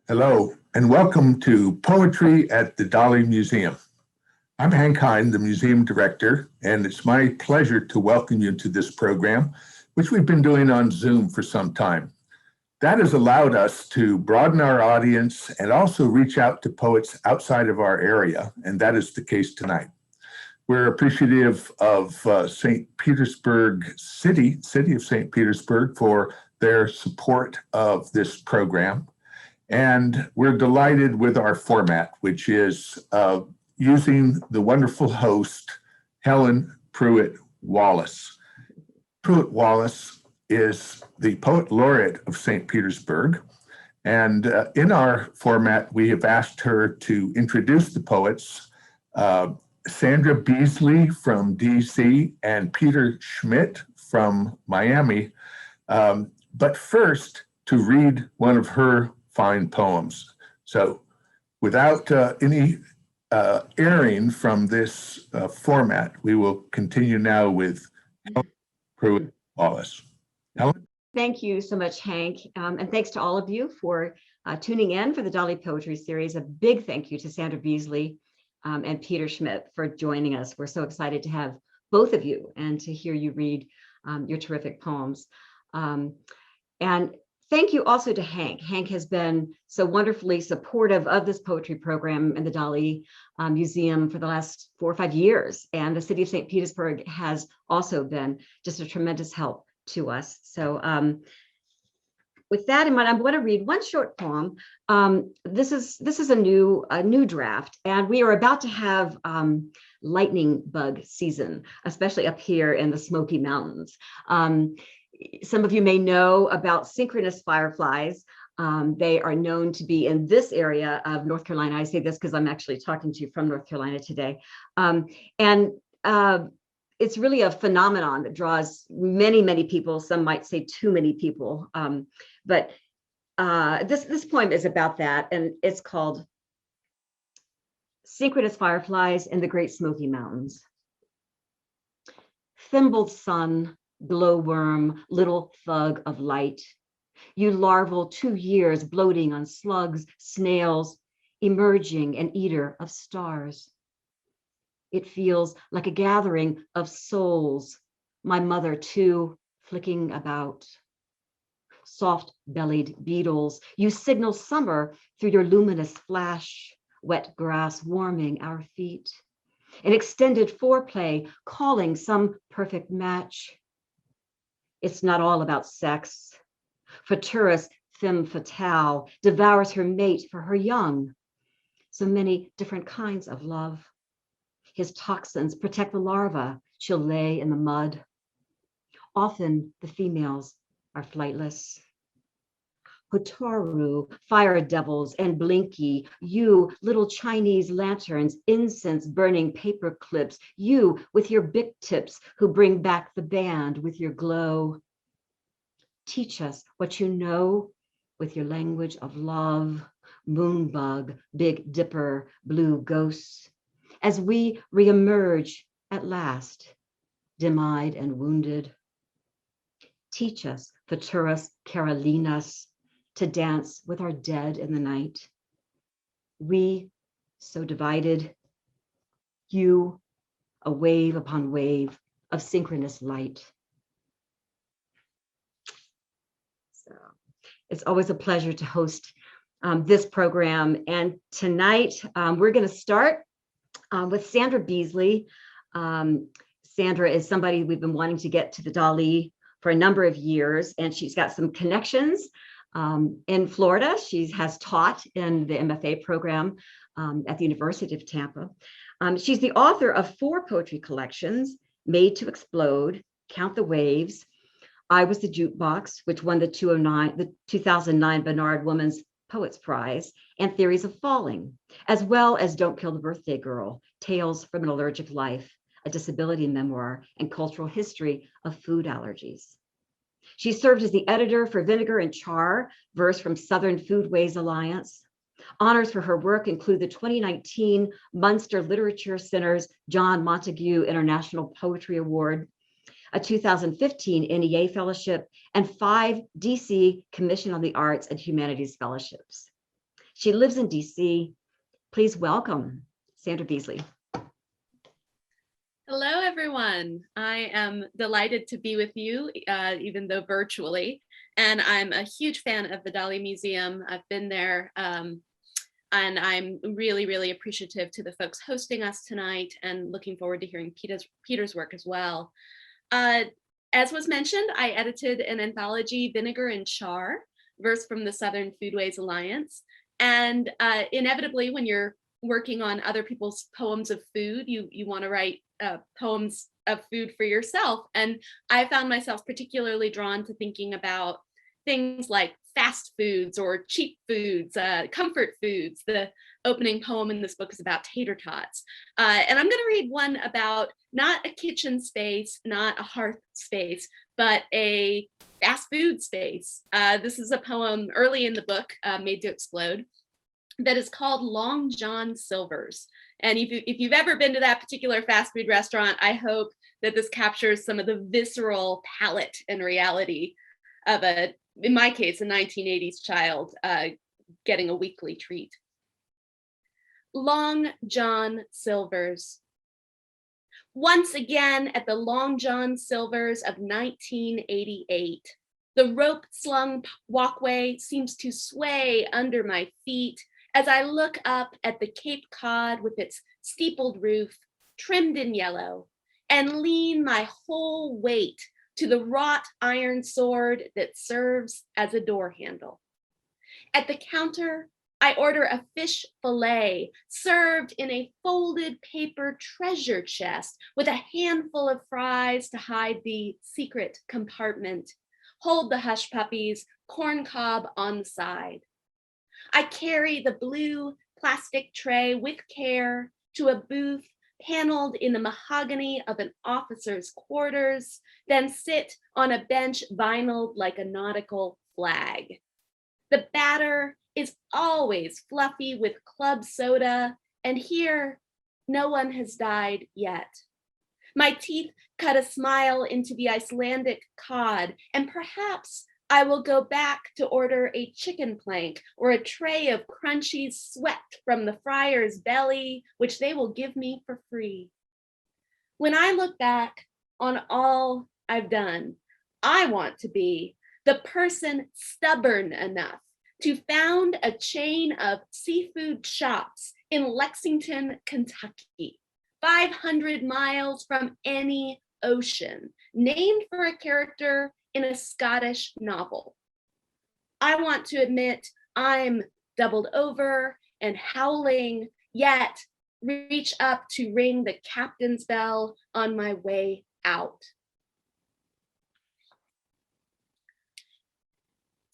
Hello, and welcome to Poetry at the Dalí Museum. I'm Hank Hine, the museum director, and it's my pleasure to welcome you to this program, which we've been doing on Zoom for some time. That has allowed us to broaden our audience and also reach out to poets outside of our area, and that is the case tonight. We're appreciative of St. Petersburg city of St. Petersburg, for their support of this program. And we're delighted with our format, which is using the wonderful host, Helen Wallace. Pruitt Wallace is the Poet Laureate of St. Petersburg. And in our format, we have asked her to introduce the poets, Sandra Beasley from DC and Peter Schmitt from Miami. But first, to read one of her fine poems. So without any airing from this format, we will continue now with Helen Pruitt Wallace. Helen? Thank you so much, Hank. And thanks to all of you for tuning in for the Dalí Poetry Series. A big thank you to Sandra Beasley and Peter Schmitt for joining us. We're so excited to have both of you and to hear you read your terrific poems. And thank you also to Hank. Hank has been so wonderfully supportive of this poetry program in the Dalí Museum for the last 4 or 5 years. And the city of St. Petersburg has also been just a tremendous help to us. So with that in mind, I'm going to read one short poem. This is a new draft, and we are about to have lightning bug season, especially up here in the Smoky Mountains. Some of you may know about synchronous fireflies. They are known to be in this area of North Carolina. I say this because I'm actually talking to you from North Carolina today. It's really a phenomenon that draws many, many people. Some might say too many people. But this poem is about that, and it's called Synchronous Fireflies in the Great Smoky Mountains. Thimbled sun, glowworm, little thug of light. You larval 2 years bloating on slugs, snails, emerging an eater of stars. It feels like a gathering of souls, my mother too, flicking about. Soft-bellied beetles, you signal summer through your luminous flash, wet grass warming our feet. An extended foreplay calling some perfect match. It's not all about sex. Futurus femme fatale devours her mate for her young. So many different kinds of love. His toxins protect the larva she'll lay in the mud. Often the females are flightless. Hotaru, fire devils, and Blinky, you little Chinese lanterns, incense burning paper clips, you with your bic tips who bring back the band with your glow. Teach us what you know with your language of love, moonbug, big dipper, blue ghosts, as we reemerge at last, dim-eyed and wounded. Teach us, Futurus Carolinas, to dance with our dead in the night. We, so divided, you, a wave upon wave of synchronous light. So it's always a pleasure to host this program. And tonight we're going to start with Sandra Beasley. Sandra is somebody we've been wanting to get to the Dalí for a number of years, and she's got some connections in Florida. She has taught in the MFA program at the University of Tampa. She's the author of 4 poetry collections, Made to Explode, Count the Waves, I Was the Jukebox, which won the 2009 Bernard Women's Poets Prize, and Theories of Falling, as well as Don't Kill the Birthday Girl, Tales from an Allergic Life, a disability memoir, and cultural history of food allergies. She served as the editor for Vinegar and Char, verse from Southern Foodways Alliance. Honors for her work include the 2019 Munster Literature Center's John Montague International Poetry Award, a 2015 NEA Fellowship, and 5 DC Commission on the Arts and Humanities Fellowships. She lives in DC. Please welcome Sandra Beasley. Hello, everyone. I am delighted to be with you, even though virtually. And I'm a huge fan of the Dalí Museum. I've been there, and I'm really, really appreciative to the folks hosting us tonight and looking forward to hearing Peter's work as well. As was mentioned, I edited an anthology, Vinegar and Char, Verse from the Southern Foodways Alliance. And inevitably, when you're working on other people's poems of food, you want to write poems of food for yourself. And I found myself particularly drawn to thinking about things like fast foods or cheap foods, comfort foods. The opening poem in this book is about tater tots. And I'm going to read one about not a kitchen space, not a hearth space, but a fast food space. This is a poem early in the book, Made to Explode, that is called Long John Silver's. And if you've ever been to that particular fast food restaurant, I hope that this captures some of the visceral palate and reality of in my case, a 1980s child getting a weekly treat. Long John Silver's. Once again at the Long John Silver's of 1988, the rope-slung walkway seems to sway under my feet as I look up at the Cape Cod with its steepled roof, trimmed in yellow, and lean my whole weight to the wrought iron sword that serves as a door handle. At the counter, I order a fish fillet served in a folded paper treasure chest with a handful of fries to hide the secret compartment. Hold the hush puppies, corn cob on the side. I carry the blue plastic tray with care to a booth paneled in the mahogany of an officer's quarters, then sit on a bench vinyled like a nautical flag. The batter is always fluffy with club soda, and here no one has died yet. My teeth cut a smile into the Icelandic cod, and perhaps I will go back to order a chicken plank or a tray of crunchies swept from the fryer's belly, which they will give me for free. When I look back on all I've done, I want to be the person stubborn enough to found a chain of seafood shops in Lexington, Kentucky, 500 miles from any ocean, named for a character in a Scottish novel. I want to admit I'm doubled over and howling, yet reach up to ring the captain's bell on my way out.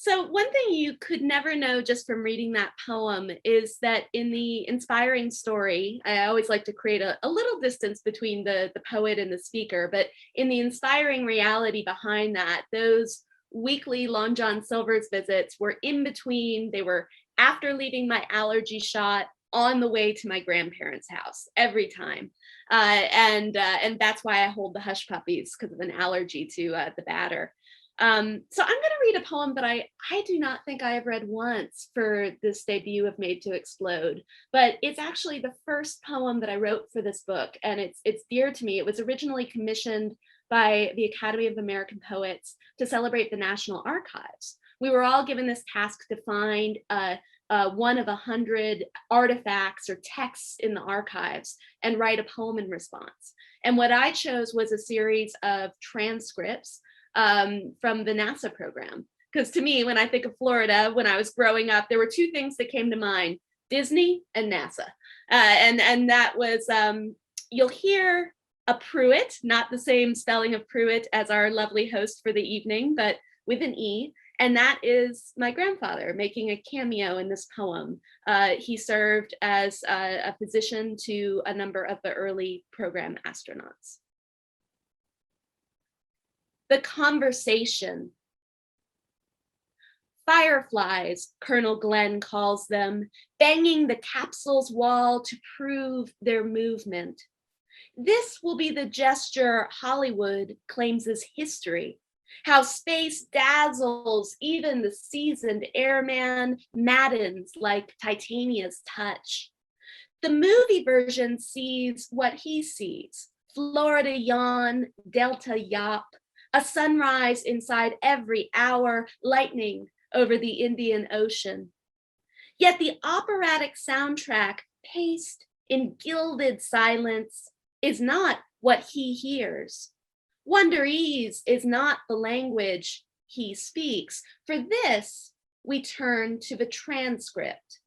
So one thing you could never know just from reading that poem is that in the inspiring story, I always like to create a little distance between the poet and the speaker, but in the inspiring reality behind that, those weekly Long John Silver's visits were in between. They were after leaving my allergy shot on the way to my grandparents' house every time. And that's why I hold the hush puppies, because of an allergy to the batter. So I'm going to read a poem that I do not think I have read once for this debut of Made to Explode, but it's actually the first poem that I wrote for this book, and it's dear to me. It was originally commissioned by the Academy of American Poets to celebrate the National Archives. We were all given this task to find one of 100 artifacts or texts in the archives and write a poem in response. And what I chose was a series of transcripts from the NASA program. Because to me, when I think of Florida, when I was growing up, there were two things that came to mind: Disney and NASA. And that was, you'll hear a Pruitt, not the same spelling of Pruitt as our lovely host for the evening, but with an E. And that is my grandfather making a cameo in this poem. He served as a physician to a number of the early program astronauts. The conversation. Fireflies, Colonel Glenn calls them, banging the capsule's wall to prove their movement. This will be the gesture Hollywood claims as history, How space dazzles even the seasoned airman, maddens like Titania's touch. The movie version sees what he sees: Florida yawn, Delta yop, a sunrise inside every hour, lightning over the Indian Ocean. Yet the operatic soundtrack, paced in gilded silence, is not what he hears. Wonderease is not the language he speaks. For this, we turn to the transcript.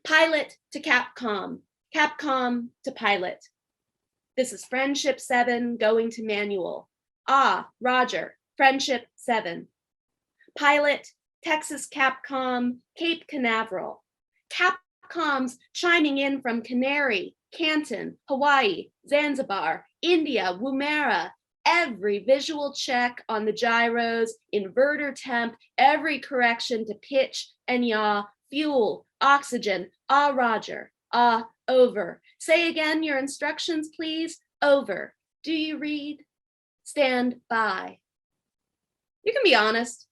Pilot to Capcom, Capcom to pilot. This is Friendship 7 going to manual. Ah, Roger, Friendship 7. Pilot, Texas Capcom, Cape Canaveral. Capcoms chiming in from Canary, Canton, Hawaii, Zanzibar, India, Woomera. Every visual check on the gyros, inverter temp, every correction to pitch and yaw, fuel, oxygen, ah, Roger, ah, over. Say again your instructions, please. Over. Do you read? Stand by. You can be honest.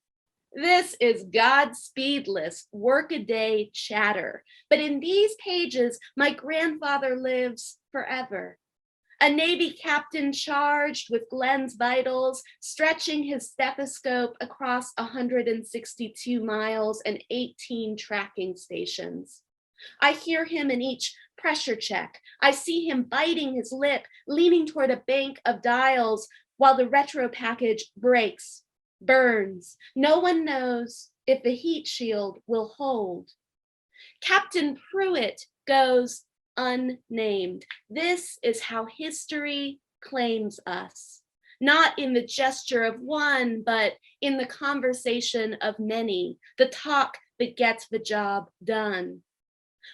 This is Godspeedless workaday chatter. But in these pages, my grandfather lives forever. A Navy captain charged with Glenn's vitals, stretching his stethoscope across 162 miles and 18 tracking stations. I hear him in each pressure check. I see him biting his lip, leaning toward a bank of dials while the retro package breaks, burns. No one knows if the heat shield will hold. Captain Pruitt goes unnamed. This is how history claims us, not in the gesture of one, but in the conversation of many, the talk that gets the job done.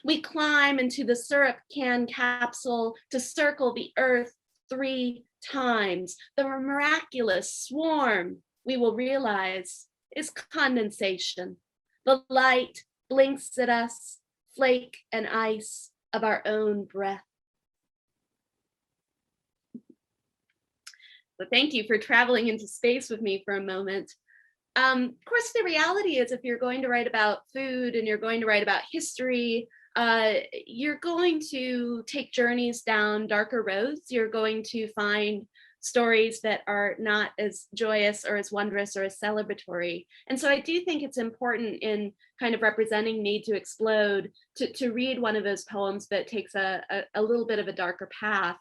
We climb into the syrup can capsule to circle the earth 3 times. The miraculous swarm, we will realize, is condensation. The light blinks at us, flake and ice of our own breath. So thank you for traveling into space with me for a moment. Of course, the reality is if you're going to write about food and you're going to write about history, you're going to take journeys down darker roads. You're going to find stories that are not as joyous or as wondrous or as celebratory. And so I do think it's important in kind of representing Need to Explode to read one of those poems that takes a little bit of a darker path.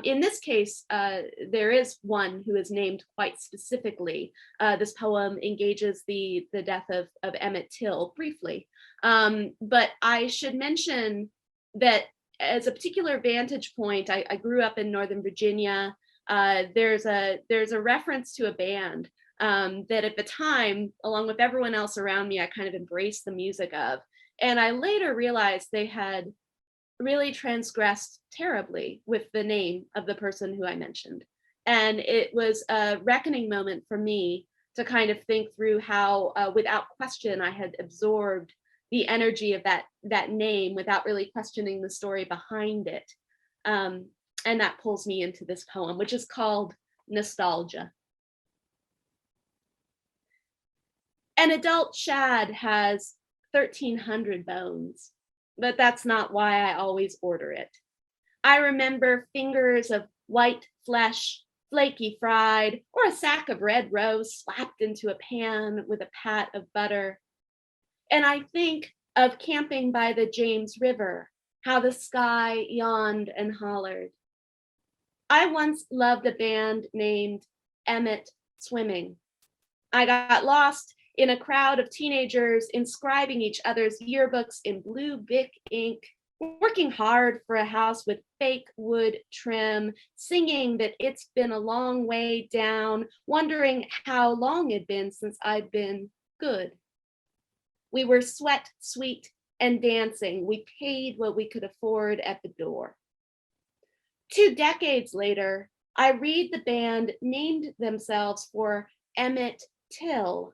In this case, there is one who is named quite specifically. This poem engages the death of Emmett Till briefly. But I should mention that as a particular vantage point, I grew up in Northern Virginia. There's a reference to a band that at the time, along with everyone else around me, I kind of embraced the music of. And I later realized they had really transgressed terribly with the name of the person who I mentioned. And it was a reckoning moment for me to kind of think through how, without question, I had absorbed the energy of that name without really questioning the story behind it. And that pulls me into this poem, which is called Nostalgia. An adult shad has 1,300 bones, but that's not why I always order it. I remember fingers of white flesh, flaky fried, or a sack of red rose slapped into a pan with a pat of butter. And I think of camping by the James River, how the sky yawned and hollered. I once loved a band named Emmett Swimming. I got lost in a crowd of teenagers inscribing each other's yearbooks in blue Bic ink, working hard for a house with fake wood trim, singing that it's been a long way down, wondering how long it'd been since I'd been good. We were sweat, sweet, and dancing. We paid what we could afford at the door. 2 decades later, I read the band named themselves for Emmett Till.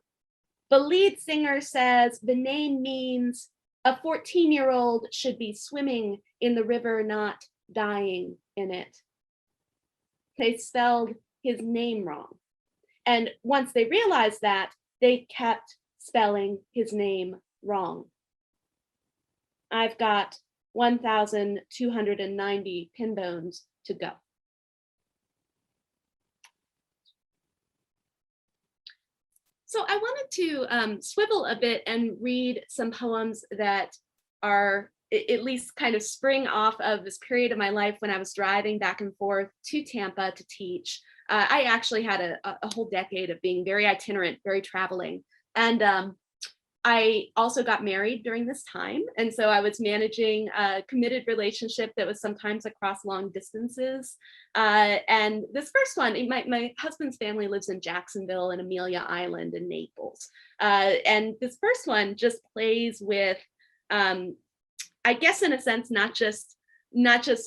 The lead singer says the name means a 14-year-old should be swimming in the river, not dying in it. They spelled his name wrong. And once they realized that, they kept spelling his name wrong. I've got 1,290 pin bones to go. So I wanted to swivel a bit and read some poems that are at least kind of spring off of this period of my life when I was driving back and forth to Tampa to teach. I actually had a whole decade of being very itinerant, very traveling. And I also got married during this time. And so I was managing a committed relationship that was sometimes across long distances. And this first one, my husband's family lives in Jacksonville and Amelia Island and Naples. And this first one just plays with, I guess in a sense, not just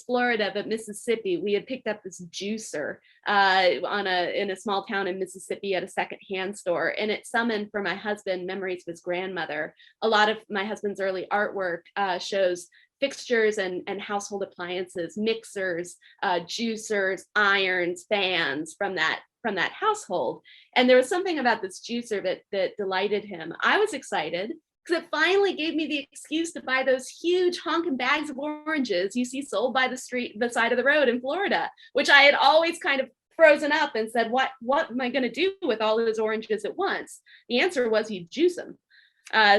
Florida, but Mississippi. We had picked up this juicer in a small town in Mississippi at a secondhand store, and it summoned for my husband memories of his grandmother. A lot of my husband's early artwork shows fixtures and household appliances, mixers, juicers, irons, fans from that household. And there was something about this juicer that delighted him. I was excited because it finally gave me the excuse to buy those huge honking bags of oranges you see sold by the side of the road in Florida, which I had always kind of frozen up and said, what am I going to do with all those oranges at once? The answer was you juice them.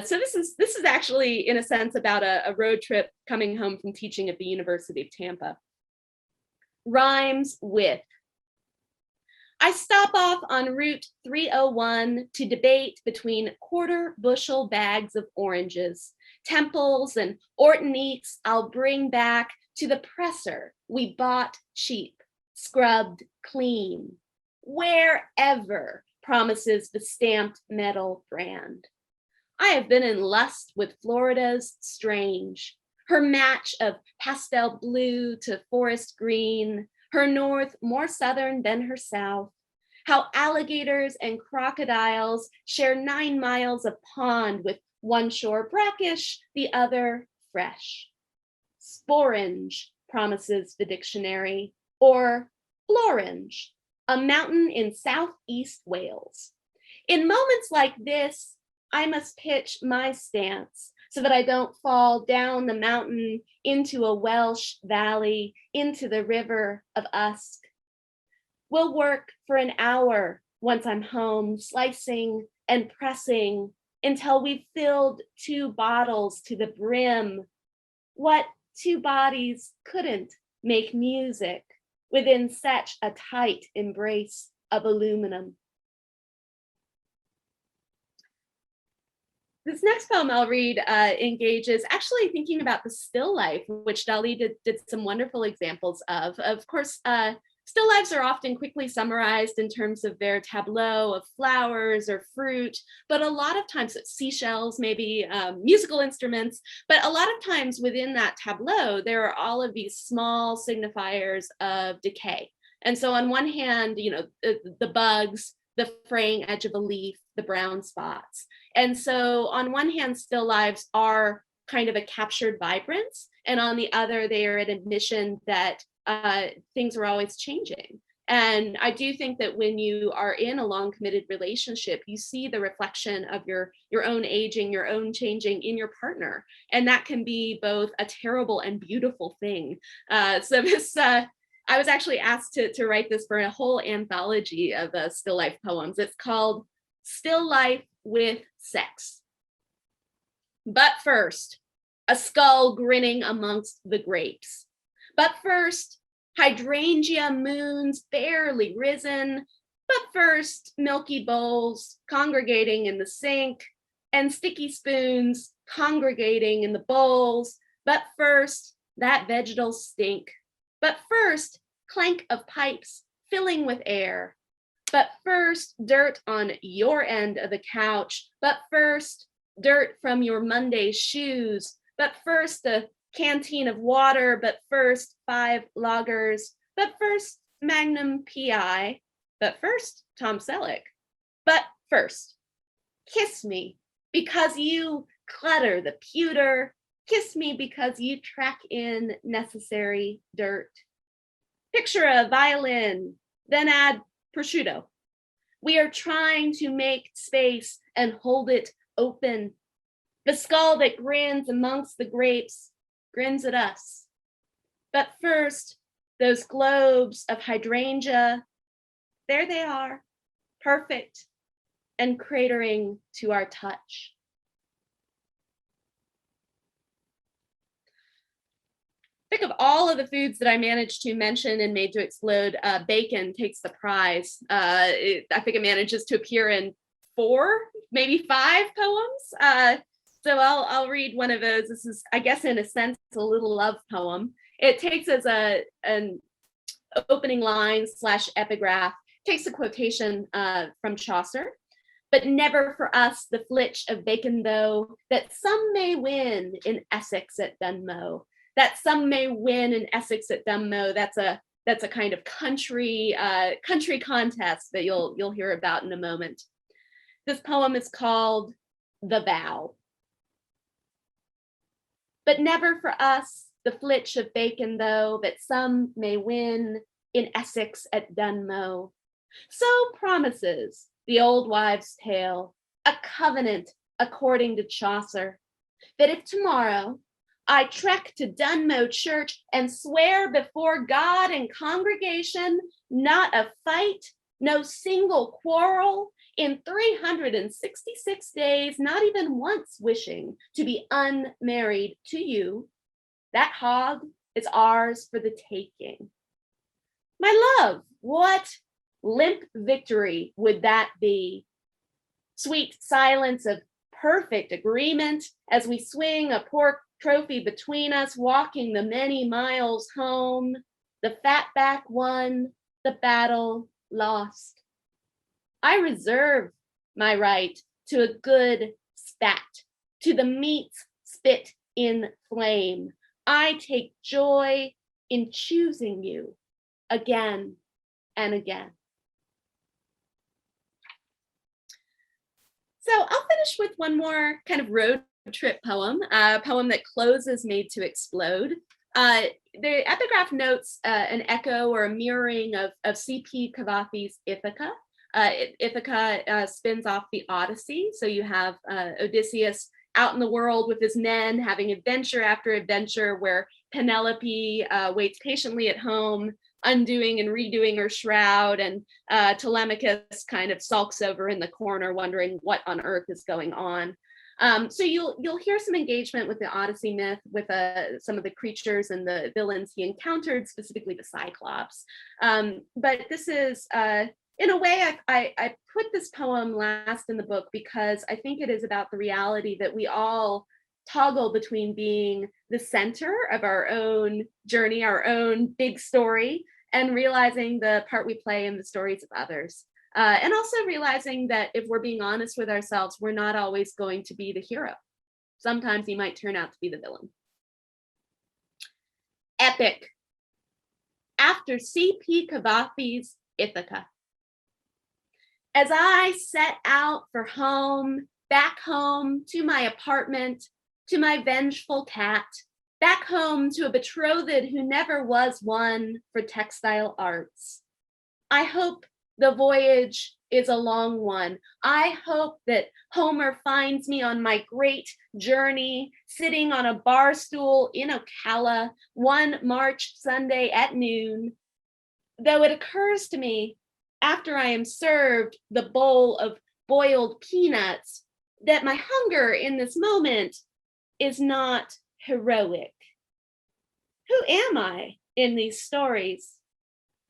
So this is actually, in a sense, about a road trip coming home from teaching at the University of Tampa. Rhymes with. I stop off on Route 301 to debate between quarter bushel bags of oranges, Temples and Orton Eats I'll bring back to the presser we bought cheap, scrubbed clean, wherever, promises the stamped metal brand. I have been in lust with Florida's strange, her match of pastel blue to forest green, her north more southern than her south, how alligators and crocodiles share 9 miles of pond with one shore brackish, the other fresh. Sporange, promises the dictionary, or Florange, a mountain in southeast Wales. In moments like this, I must pitch my stance so that I don't fall down the mountain into a Welsh valley, into the river of Usk. We'll work for an hour once I'm home, slicing and pressing until we've filled 2 bottles to the brim. What 2 bodies couldn't make music within such a tight embrace of aluminum. This next poem I'll read engages actually thinking about the still life, which Dalí did some wonderful examples of. Of course, still lifes are often quickly summarized in terms of their tableau of flowers or fruit, but a lot of times it's seashells, maybe musical instruments, but a lot of times within that tableau, there are all of these small signifiers of decay. And so on one hand, you know, the bugs, the fraying edge of a leaf, the brown spots. And so on one hand, still lives are kind of a captured vibrance, and on the other, they are an admission that things are always changing. And I do think that when you are in a long committed relationship, you see the reflection of your own aging, your own changing in your partner. And that can be both a terrible and beautiful thing. So this, I was actually asked to write this for a whole anthology of still life poems. It's called Still Life with Sex. But first, a skull grinning amongst the grapes. But first, hydrangea moons barely risen. But first, milky bowls congregating in the sink, and sticky spoons congregating in the bowls. But first, that vegetal stink. But first, clank of pipes filling with air. But first, dirt on your end of the couch. But first, dirt from your Monday shoes. But first, a canteen of water. But first, 5 lagers. But first, Magnum PI. But first, Tom Selleck. But first, kiss me because you clutter the pewter. Kiss me because you track in necessary dirt. Picture a violin, then add prosciutto. We are trying to make space and hold it open. The skull that grins amongst the grapes grins at us. But first, those globes of hydrangea, there they are, perfect and cratering to our touch. Think of all of the foods that I managed to mention and made to explode. Bacon takes the prize. I think it manages to appear in 4, maybe 5 poems. So I'll read one of those. This is, I guess, in a sense, a little love poem. It takes as an opening line / epigraph, takes a quotation from Chaucer. But never for us the flitch of bacon, though, that some may win in Essex at Dunmow. That some may win in Essex at Dunmow. That's a kind of country contest that you'll hear about in a moment. This poem is called The Vow. But never for us the flitch of bacon, though, that some may win in Essex at Dunmow. So promises the old wives' tale, a covenant according to Chaucer, that if tomorrow I trek to Dunmow church and swear before God and congregation, not a fight, no single quarrel, in 366 days, not even once wishing to be unmarried to you, that hog is ours for the taking. My love, what limp victory would that be? Sweet silence of perfect agreement as we swing a pork trophy between us, walking the many miles home, the fatback won, the battle lost. I reserve my right to a good spat, to the meats spit in flame. I take joy in choosing you again and again. So I'll finish with one more kind of road trip poem, a poem that closes Made to Explode. The epigraph notes an echo or a mirroring of C.P. Cavafy's Ithaca. Ithaca spins off the Odyssey. So you have Odysseus out in the world with his men, having adventure after adventure, where Penelope waits patiently at home, undoing and redoing her shroud, and Telemachus kind of sulks over in the corner, wondering what on earth is going on. So you'll hear some engagement with the Odyssey myth, with some of the creatures and the villains he encountered, specifically the Cyclops. But this is, in a way, I put this poem last in the book because I think it is about the reality that we all toggle between being the center of our own journey, our own big story, and realizing the part we play in the stories of others. And also realizing that if we're being honest with ourselves, we're not always going to be the hero. Sometimes you might turn out to be the villain. Epic. After C.P. Cavafy's Ithaca. As I set out for home, back home to my apartment, to my vengeful cat, back home to a betrothed who never was one for textile arts. I hope the voyage is a long one. I hope that Homer finds me on my great journey, sitting on a bar stool in Ocala, one March Sunday at noon. Though it occurs to me, after I am served the bowl of boiled peanuts, that my hunger in this moment is not heroic. Who am I in these stories?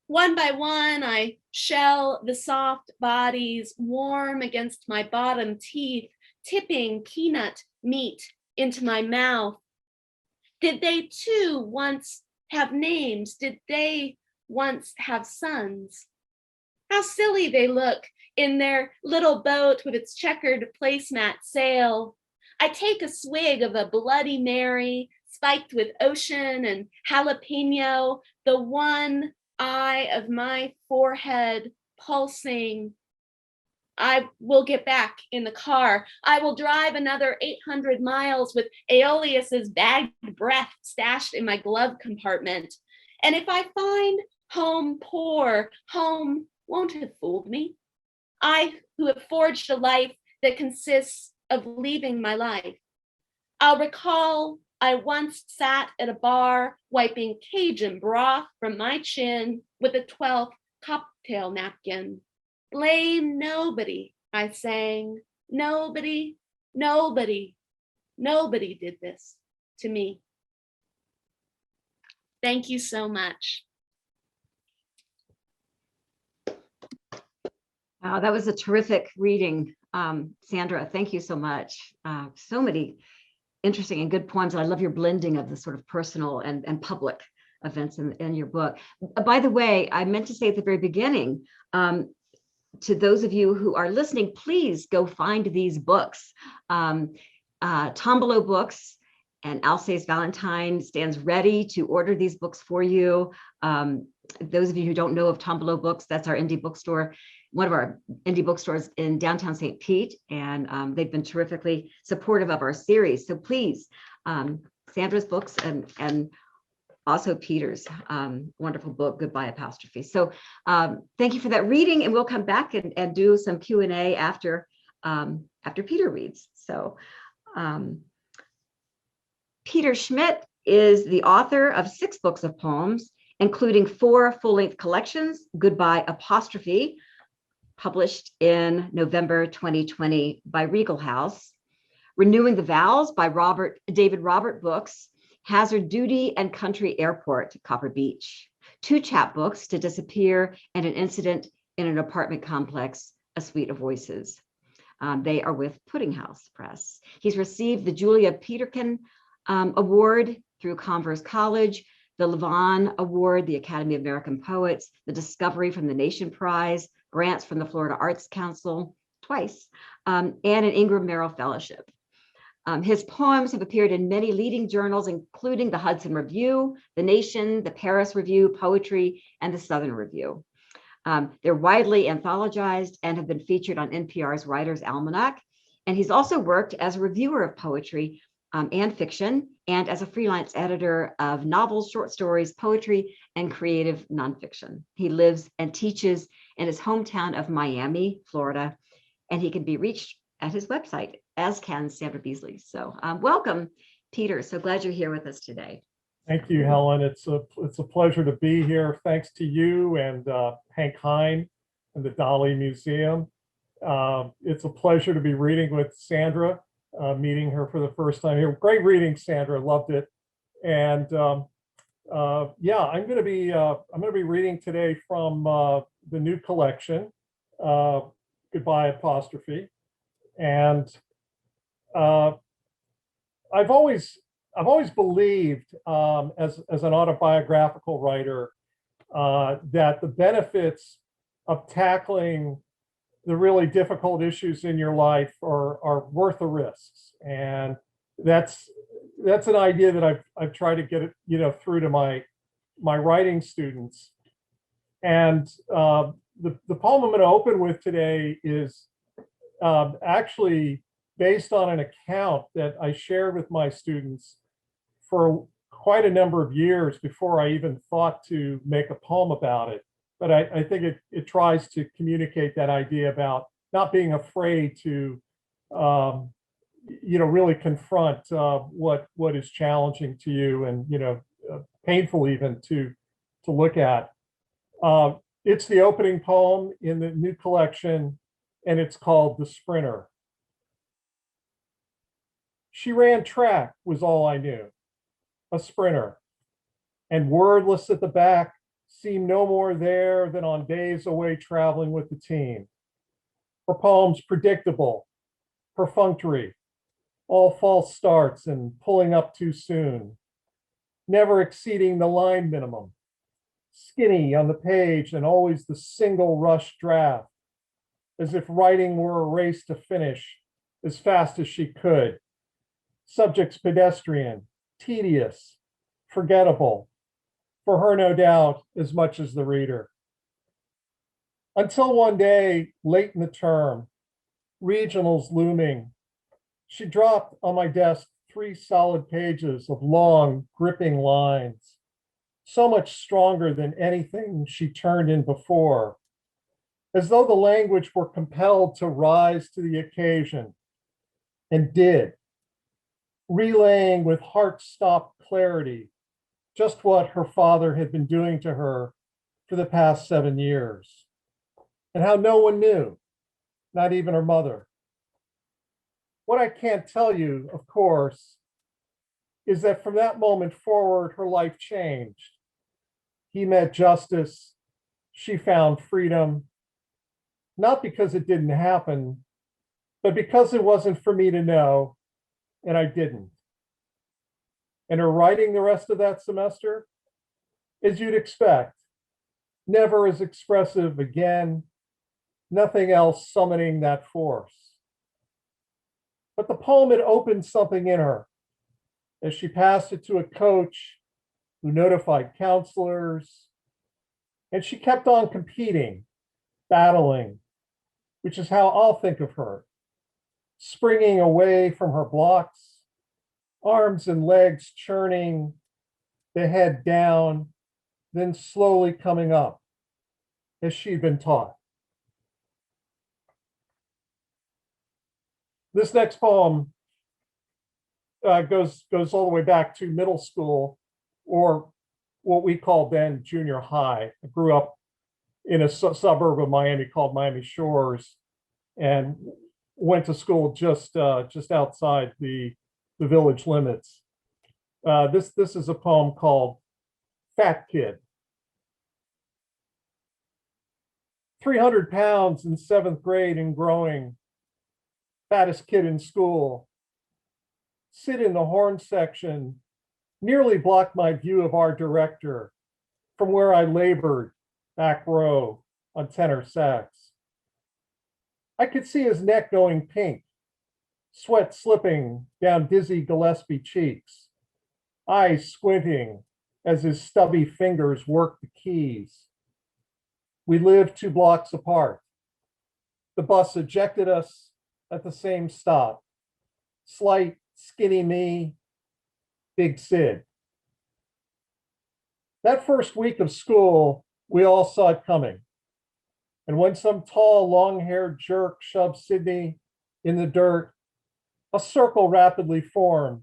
One by one, I shell the soft bodies warm against my bottom teeth, tipping peanut meat into my mouth. Did they too once have names? Did they once have sons? How silly they look in their little boat with its checkered placemat sail. I take a swig of a Bloody Mary, spiked with ocean and jalapeno, the one eye of my forehead pulsing. I will get back in the car. I will drive another 800 miles with Aeolus' bagged breath stashed in my glove compartment. And if I find home poor, home won't have fooled me. I who have forged a life that consists of leaving my life. I'll recall I once sat at a bar wiping Cajun broth from my chin with a 12th cocktail napkin. Blame nobody, I sang. Nobody, nobody, nobody did this to me. Thank you so much. Wow, that was a terrific reading, Sandra. Thank you so much. So many interesting and good poems. I love your blending of the sort of personal and public events in your book. By the way, I meant to say at the very beginning, to those of you who are listening, please go find these books. Tombolo Books and Alsace Valentine stands ready to order these books for you. Those of you who don't know of Tombolo Books, that's our indie bookstore, one of our indie bookstores in downtown St. Pete, and they've been terrifically supportive of our series. So please, Sandra's books and also Peter's wonderful book, Goodbye Apostrophe. So thank you for that reading, and we'll come back and do some Q&A after Peter reads. So Peter Schmitt is the author of 6 books of poems, including 4 full-length collections, Goodbye Apostrophe, published in November 2020 by Regal House, Renewing the Vows by David Robert Books, Hazard Duty and Country Airport, Copper Beach, 2 chapbooks, To Disappear and An Incident in an Apartment Complex, A Suite of Voices. They are with Pudding House Press. He's received the Julia Peterkin Award through Converse College, the Levon Award, the Academy of American Poets, the Discovery from the Nation Prize, grants from the Florida Arts Council twice, and an Ingram Merrill Fellowship. His poems have appeared in many leading journals, including the Hudson Review, The Nation, the Paris Review, Poetry, and the Southern Review. They're widely anthologized and have been featured on NPR's Writer's Almanac. And he's also worked as a reviewer of poetry and fiction, and as a freelance editor of novels, short stories, poetry, and creative nonfiction. He lives and teaches in his hometown of Miami, Florida, and he can be reached at his website, as can Sandra Beasley. So welcome, Peter. So glad you're here with us today. Thank you, Helen. It's a pleasure to be here. Thanks to you and Hank Hine and the Dalí Museum. It's a pleasure to be reading with Sandra, meeting her for the first time here. Great reading, Sandra. Loved it. And yeah, I'm going to be reading today from the new collection, Goodbye Apostrophe. And I've always believed, as an autobiographical writer, that the benefits of tackling the really difficult issues in your life are worth the risks, and that's an idea that I've tried to get through to my writing students. And the poem I'm going to open with today is actually based on an account that I shared with my students for quite a number of years before I even thought to make a poem about it. But I think it tries to communicate that idea about not being afraid to, really confront what is challenging to you and, painful even to look at. It's the opening poem in the new collection, and it's called The Sprinter. She ran track was all I knew, a sprinter, and wordless at the back, seemed no more there than on days away traveling with the team. Her poems predictable, perfunctory, all false starts and pulling up too soon, never exceeding the line minimum, skinny on the page and always the single rush draft, as if writing were a race to finish as fast as she could. Subjects pedestrian, tedious, forgettable, for her no doubt as much as the reader. Until one day, late in the term, regionals looming, she dropped on my desk 3 solid pages of long, gripping lines, so much stronger than anything she turned in before. as though the language were compelled to rise to the occasion, and did, relaying with heart-stopped clarity just what her father had been doing to her for the past 7 years, and how no one knew, not even her mother. What I can't tell you, of course, is that from that moment forward, her life changed. He met justice, she found freedom, not because it didn't happen, but because it wasn't for me to know, and I didn't. And her writing the rest of that semester, as you'd expect, never as expressive again, nothing else summoning that force. But the poem had opened something in her as she passed it to a coach who notified counselors, and she kept on competing, battling, which is how I'll think of her, springing away from her blocks, arms and legs churning, the head down, then slowly coming up, as she'd been taught. This next poem goes all the way back to middle school, or what we called then junior high. I grew up in a suburb of Miami called Miami Shores, and went to school just outside the village limits. This is a poem called Fat Kid. 300 pounds in 7th grade and growing, fattest kid in school. Sit in the horn section, nearly blocked my view of our director from where I labored, back row on tenor sax. I could see his neck going pink, sweat slipping down dizzy Gillespie cheeks, eyes squinting as his stubby fingers worked the keys. We lived 2 blocks apart. The bus ejected us at the same stop. Slight, skinny me, big Sid. That first week of school, we all saw it coming. And when some tall, long-haired jerk shoved Sydney in the dirt, a circle rapidly formed,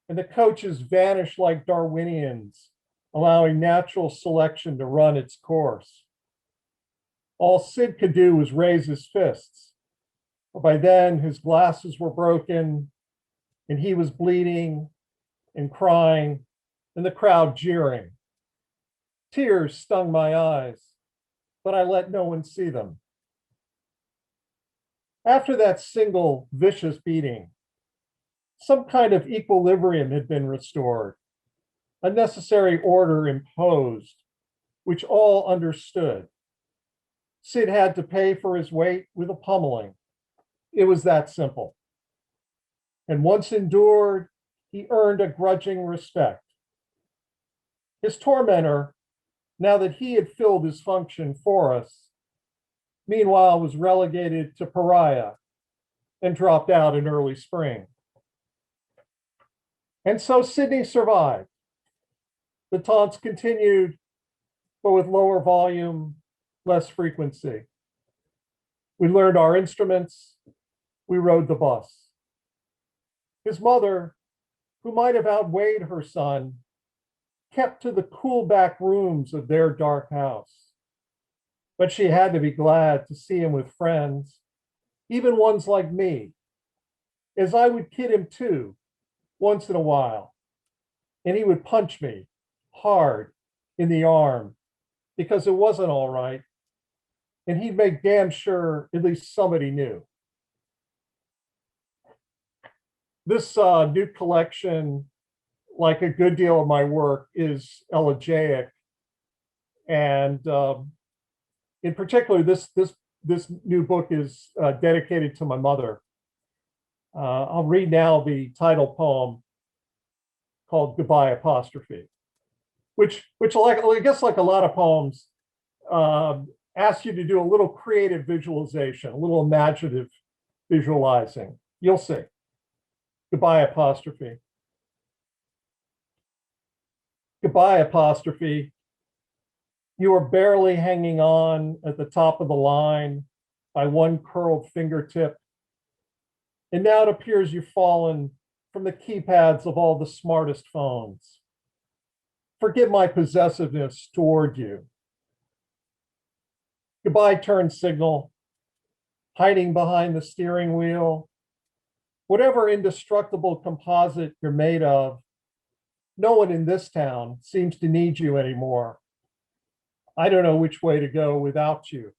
and the coaches vanished like Darwinians, allowing natural selection to run its course. All Sid could do was raise his fists. But by then, his glasses were broken, and he was bleeding and crying, and the crowd jeering. Tears stung my eyes, but I let no one see them. After that single vicious beating, some kind of equilibrium had been restored, a necessary order imposed, which all understood. Sid had to pay for his weight with a pummeling. It was that simple. And once endured, he earned a grudging respect. His tormentor, now that he had filled his function for us, meanwhile was relegated to pariah and dropped out in early spring. And so Sydney survived. The taunts continued, but with lower volume, less frequency. We learned our instruments. We rode the bus. His mother, who might have outweighed her son, kept to the cool back rooms of their dark house. But she had to be glad to see him with friends, even ones like me, as I would kid him too, once in a while. And he would punch me hard in the arm because it wasn't all right. And he'd make damn sure at least somebody knew. This new collection, like a good deal of my work, is elegiac. And in particular, this new book is dedicated to my mother. I'll read now the title poem called Goodbye Apostrophe, which I guess like a lot of poems, ask you to do a little creative visualization, a little imaginative visualizing. You'll see. Goodbye apostrophe. Goodbye apostrophe. You were barely hanging on at the top of the line by one curled fingertip. And now it appears you've fallen from the keypads of all the smartest phones. Forgive my possessiveness toward you. Goodbye turn signal, hiding behind the steering wheel. Whatever indestructible composite you're made of, no one in this town seems to need you anymore. I don't know which way to go without you.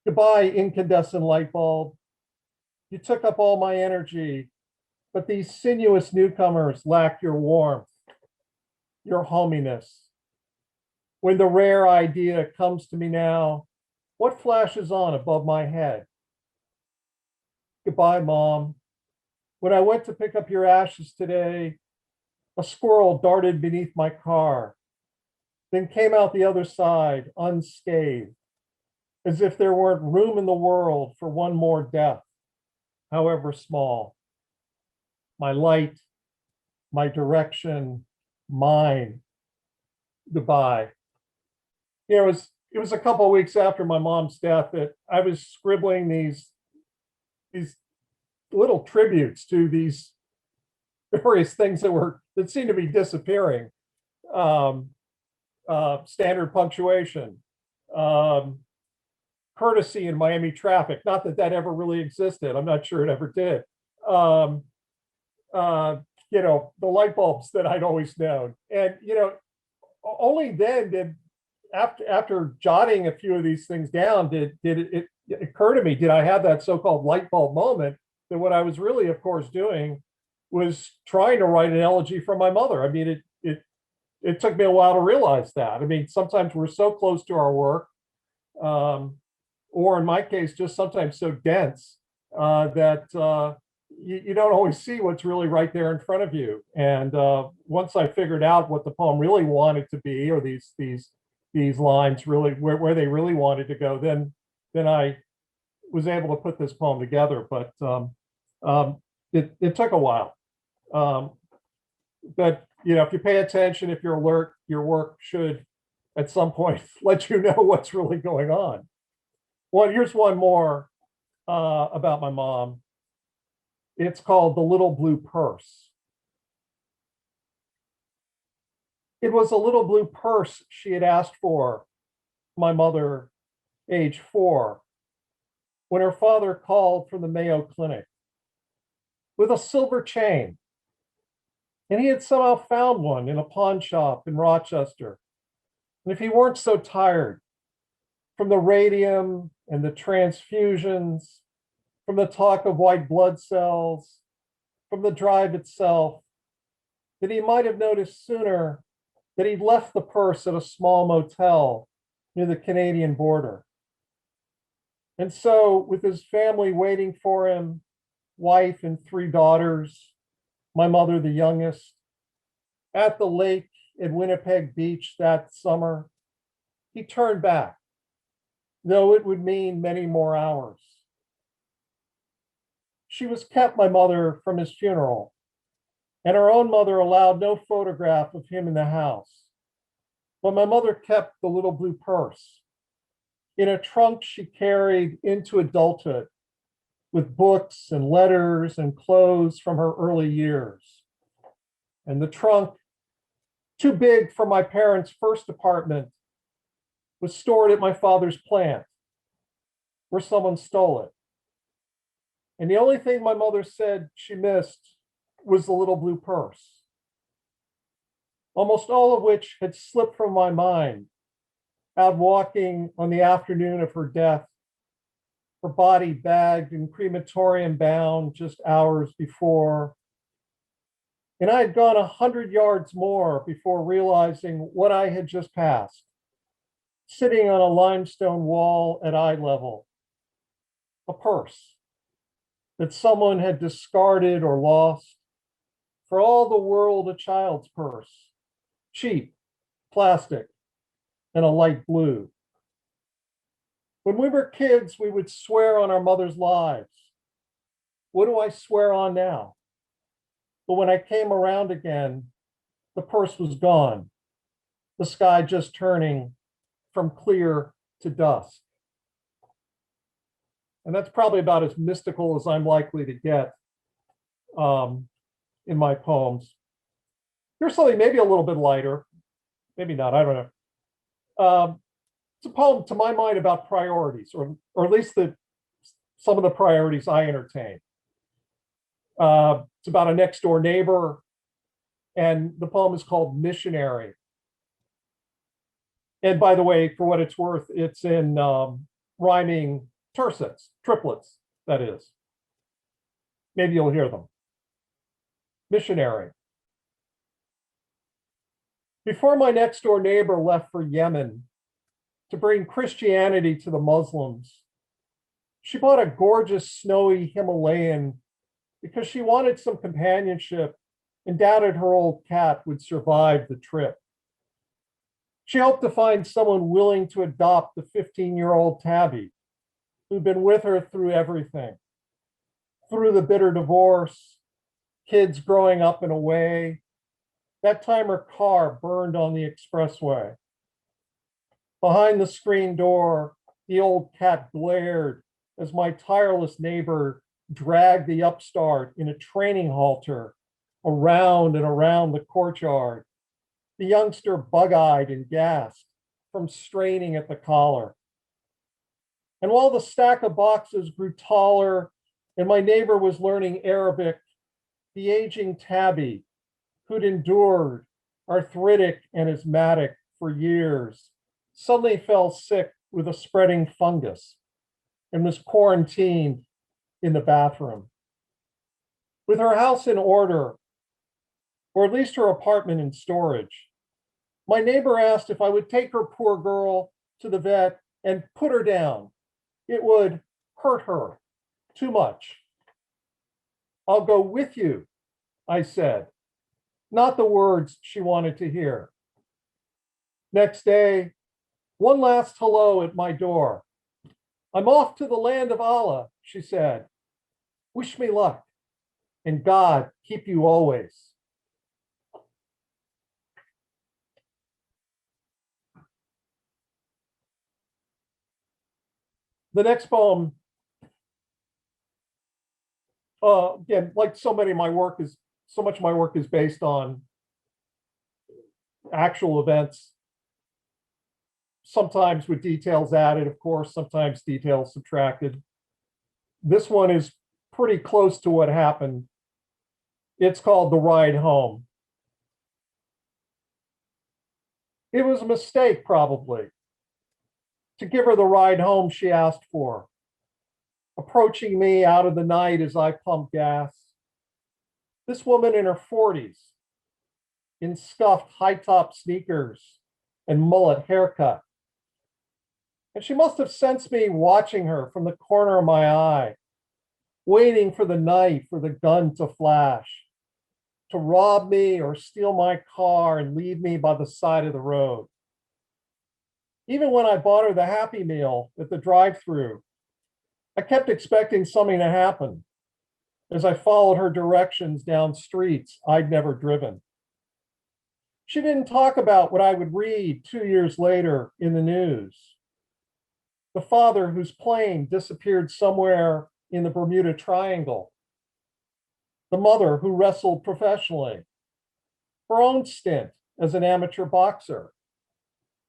Goodbye, incandescent light bulb. You took up all my energy, but these sinuous newcomers lack your warmth, your hominess. When the rare idea comes to me now, what flashes on above my head? Goodbye, Mom. When I went to pick up your ashes today, a squirrel darted beneath my car, then came out the other side unscathed, as if there weren't room in the world for one more death, however small. My light, my direction, mine. Goodbye. You know, it was a couple of weeks after my mom's death that I was scribbling these little tributes to these various things that seemed to be disappearing. Standard punctuation, courtesy in Miami traffic. Not that that ever really existed. I'm not sure it ever did. You know, the light bulbs that I'd always known. And, you know, only then did, after jotting a few of these things down, did it occur to me, did I have that so-called light bulb moment, that what I was really, of course, doing was trying to write an elegy for my mother. I mean, it took me a while to realize that. I mean, sometimes we're so close to our work, or in my case, just sometimes so dense that you don't always see what's really right there in front of you. And once I figured out what the poem really wanted to be, or these lines really where they really wanted to go, then I was able to put this poem together. But it took a while. But you know, if you pay attention, if you're alert, your work should at some point let you know what's really going on. Well, here's one more about my mom. It's called The Little Blue Purse. It was a little blue purse she had asked for, my mother, age 4, when her father called from the Mayo Clinic, with a silver chain. And he had somehow found one in a pawn shop in Rochester. And if he weren't so tired from the radium and the transfusions, from the talk of white blood cells, from the drive itself, that he might have noticed sooner that he'd left the purse at a small motel near the Canadian border. And so, with his family waiting for him, wife and 3 daughters, my mother the youngest, at the lake at Winnipeg Beach that summer, he turned back, though it would mean many more hours. She was kept, my mother, from his funeral, and her own mother allowed no photograph of him in the house. But my mother kept the little blue purse in a trunk she carried into adulthood, with books and letters and clothes from her early years. And the trunk, too big for my parents' first apartment, was stored at my father's plant, where someone stole it. And the only thing my mother said she missed was the little blue purse, almost all of which had slipped from my mind out walking on the afternoon of her death, her body bagged and crematorium bound just hours before. And I had gone 100 yards more before realizing what I had just passed, sitting on a limestone wall at eye level, a purse that someone had discarded or lost, for all the world a child's purse, cheap, plastic, and a light blue. When we were kids, we would swear on our mother's lives. What do I swear on now? But when I came around again, the purse was gone. the sky just turning from clear to dusk. And that's probably about as mystical as I'm likely to get in my poems. Here's something maybe a little bit lighter, maybe not, I don't know. It's a poem, to my mind, about priorities, or at least some of the priorities I entertain. It's about a next door neighbor, and the poem is called Missionary. And by the way, for what it's worth, it's in rhyming tercets, triplets, that is. Maybe you'll hear them. Missionary. Before my next door neighbor left for Yemen to bring Christianity to the Muslims, she bought a gorgeous snowy Himalayan because she wanted some companionship and doubted her old cat would survive the trip. She hoped to find someone willing to adopt the 15-year-old tabby who'd been with her through everything, through the bitter divorce, kids growing up and away. That time her car burned on the expressway. Behind the screen door, the old cat glared as my tireless neighbor dragged the upstart in a training halter around and around the courtyard. The youngster bug-eyed and gasped from straining at the collar. And while the stack of boxes grew taller and my neighbor was learning Arabic, the aging tabby, who'd endured arthritic and asthmatic for years, suddenly fell sick with a spreading fungus and was quarantined in the bathroom. With her house in order, or at least her apartment in storage, my neighbor asked if I would take her poor girl to the vet and put her down. It would hurt her too much. I'll go with you, I said, not the words she wanted to hear. Next day, one last hello at my door. I'm off to the land of Allah, she said. Wish me luck, and God keep you always. The next poem, again, like so much of my work is based on actual events, sometimes with details added, of course, sometimes details subtracted. This one is pretty close to what happened. It's called The Ride Home. It was a mistake, probably, to give her the ride home she asked for, approaching me out of the night as I pumped gas. This woman in her 40s, in scuffed high-top sneakers and mullet haircut. And she must have sensed me watching her from the corner of my eye, waiting for the knife or the gun to flash, to rob me or steal my car and leave me by the side of the road. Even when I bought her the Happy Meal at the drive-thru, I kept expecting something to happen as I followed her directions down streets I'd never driven. She didn't talk about what I would read 2 years later in the news. The father whose plane disappeared somewhere in the Bermuda Triangle. The mother who wrestled professionally. Her own stint as an amateur boxer.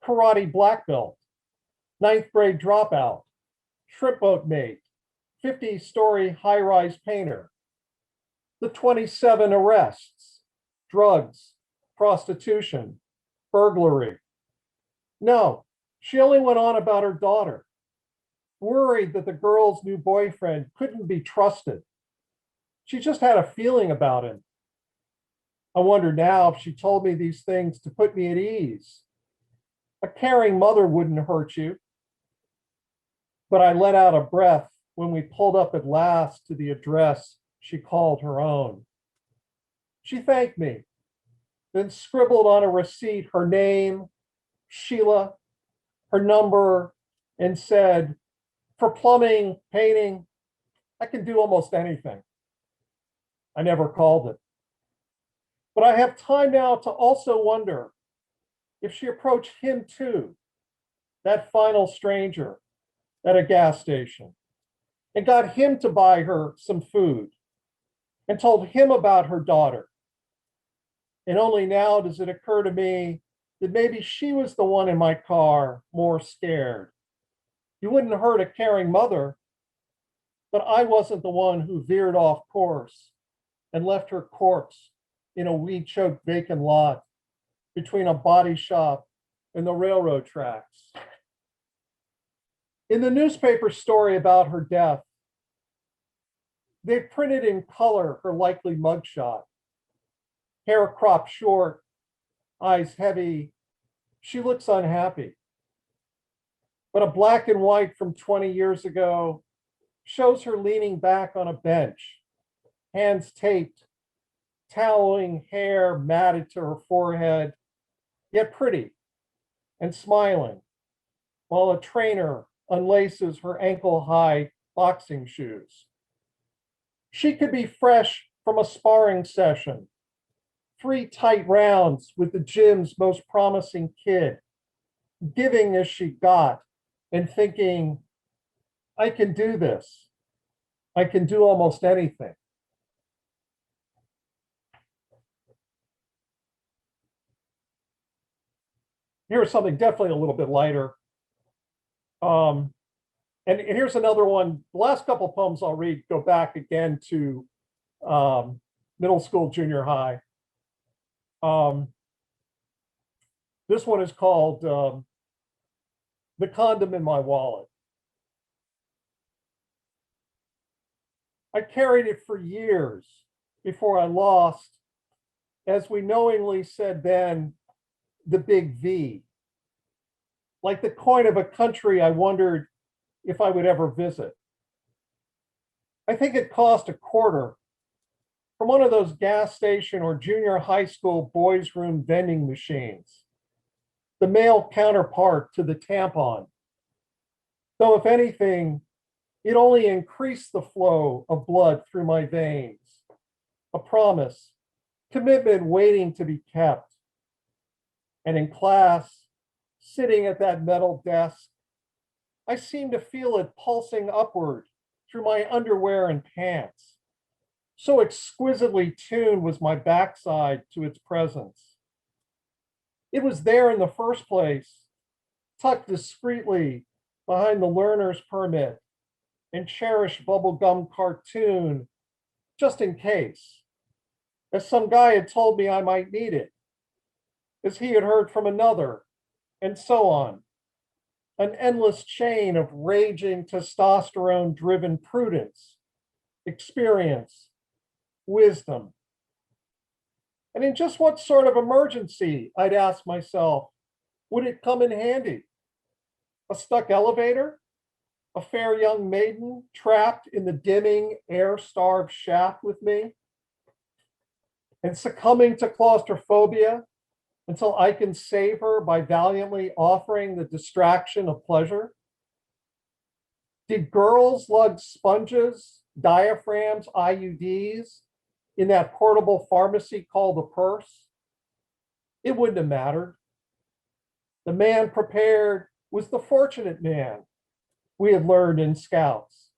Karate black belt, 9th grade dropout, shrimp boat mate, 50-story high-rise painter. The 27 arrests, drugs, prostitution, burglary. No, she only went on about her daughter, worried that the girl's new boyfriend couldn't be trusted. She just had a feeling about him. I wonder now if she told me these things to put me at ease. A caring mother wouldn't hurt you. But I let out a breath when we pulled up at last to the address she called her own. She thanked me, then scribbled on a receipt her name, Sheila, her number, and said, for plumbing, painting, I can do almost anything. I never called it. But I have time now to also wonder if she approached him too, that final stranger at a gas station, and got him to buy her some food and told him about her daughter. And only now does it occur to me that maybe she was the one in my car more scared. You wouldn't hurt a caring mother, but I wasn't the one who veered off course and left her corpse in a weed-choked vacant lot between a body shop and the railroad tracks. In the newspaper story about her death, they printed in color her likely mugshot. Hair cropped short, eyes heavy. She looks unhappy. But a black and white from 20 years ago shows her leaning back on a bench, hands taped, toweling hair matted to her forehead, yet pretty and smiling, while a trainer unlaces her ankle-high boxing shoes. She could be fresh from a sparring session, 3 tight rounds with the gym's most promising kid, giving as she got and thinking, I can do this. I can do almost anything. Here's something definitely a little bit lighter. And here's another one. The last couple of poems I'll read go back again to middle school, junior high. This one is called The Condom in My Wallet. I carried it for years before I lost, as we knowingly said then, the big V. Like the coin of a country I wondered if I would ever visit. I think it cost $0.25 from one of those gas station or junior high school boys' room vending machines, the male counterpart to the tampon. Though if anything, it only increased the flow of blood through my veins. A promise, commitment waiting to be kept. And in class, sitting at that metal desk, I seemed to feel it pulsing upward through my underwear and pants. So exquisitely tuned was my backside to its presence. It was there in the first place, tucked discreetly behind the learner's permit and cherished bubblegum cartoon, just in case, as some guy had told me I might need it, as he had heard from another, and so on. An endless chain of raging testosterone-driven prudence, experience, wisdom. And in just what sort of emergency, I'd ask myself, would it come in handy? A stuck elevator? A fair young maiden trapped in the dimming, air-starved shaft with me? And succumbing to claustrophobia until I can save her by valiantly offering the distraction of pleasure? Did girls lug sponges, diaphragms, IUDs in that portable pharmacy called a purse? It wouldn't have mattered. The man prepared was the fortunate man, we had learned in Scouts.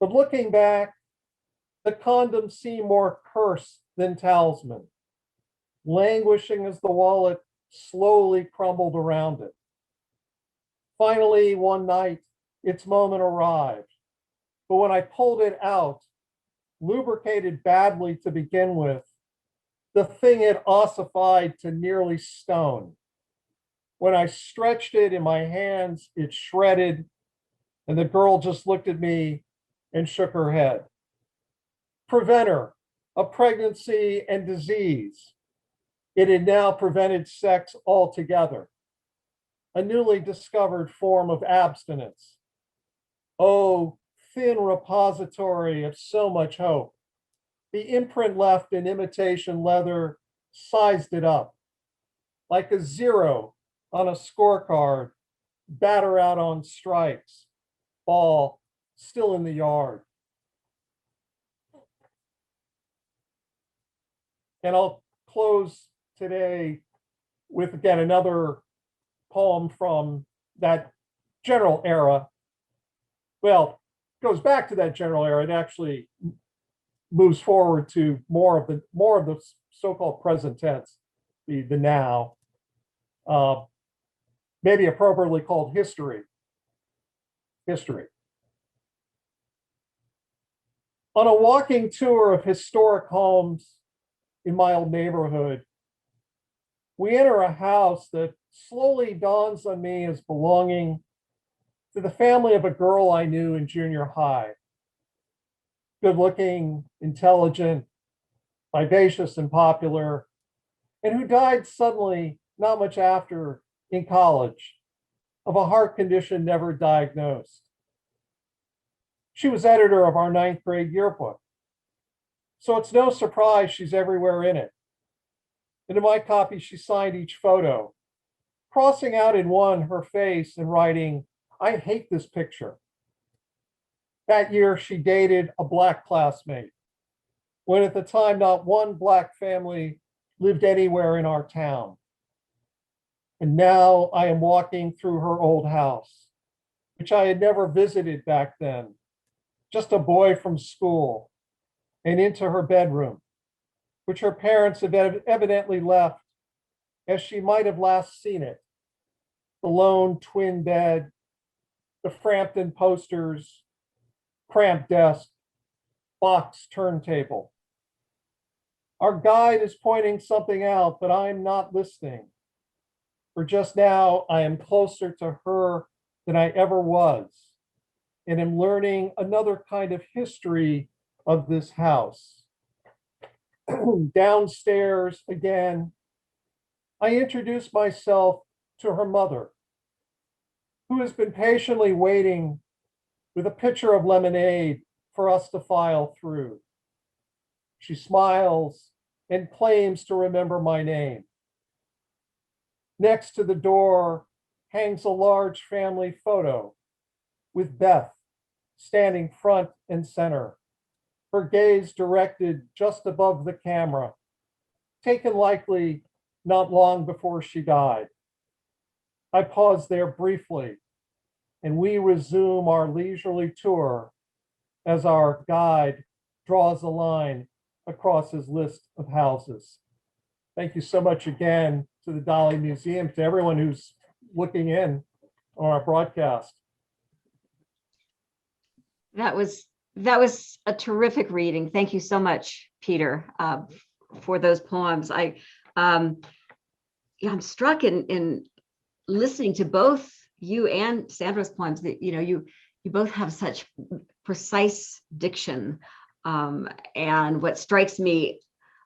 But looking back, the condom seemed more curse than talisman, languishing as the wallet slowly crumbled around it. Finally, one night, its moment arrived. But when I pulled it out, lubricated badly to begin with, the thing had ossified to nearly stone. When I stretched it in my hands, it shredded, and the girl just looked at me and shook her head. Preventer of pregnancy and disease. It had now prevented sex altogether, a newly discovered form of abstinence. Oh, thin repository of so much hope. The imprint left in imitation leather sized it up, like a 0 on a scorecard, batter out on strikes, ball still in the yard. And I'll close today with, again, another poem from that general era. Well, goes back to that general era. It actually moves forward to more of the so-called present tense, the now, maybe appropriately called history. On a walking tour of historic homes in my old neighborhood, we enter a house that slowly dawns on me as belonging to the family of a girl I knew in junior high. Good looking, intelligent, vivacious, and popular, and who died suddenly, not much after, in college, of a heart condition never diagnosed. She was editor of our 9th grade yearbook, so it's no surprise she's everywhere in it. And in my copy, she signed each photo, crossing out in one her face and writing, "I hate this picture." That year, she dated a Black classmate, when at the time not one Black family lived anywhere in our town. And now I am walking through her old house, which I had never visited back then, just a boy from school, and into her bedroom, which her parents had evidently left as she might have last seen it. The lone twin bed, the Frampton posters, cramped desk, box turntable. Our guide is pointing something out, but I'm not listening. For just now, I am closer to her than I ever was, and am learning another kind of history of this house. Downstairs again, I introduce myself to her mother, who has been patiently waiting with a pitcher of lemonade for us to file through. She smiles and claims to remember my name. Next to the door hangs a large family photo with Beth standing front and center, her gaze directed just above the camera, taken likely not long before she died. I pause there briefly, and we resume our leisurely tour as our guide draws a line across his list of houses. Thank you so much again to the Dalí Museum, to everyone who's looking in on our broadcast. That was a terrific reading. Thank you so much, Peter, for those poems. I'm struck in listening to both you and Sandra's poems that you both have such precise diction, and what strikes me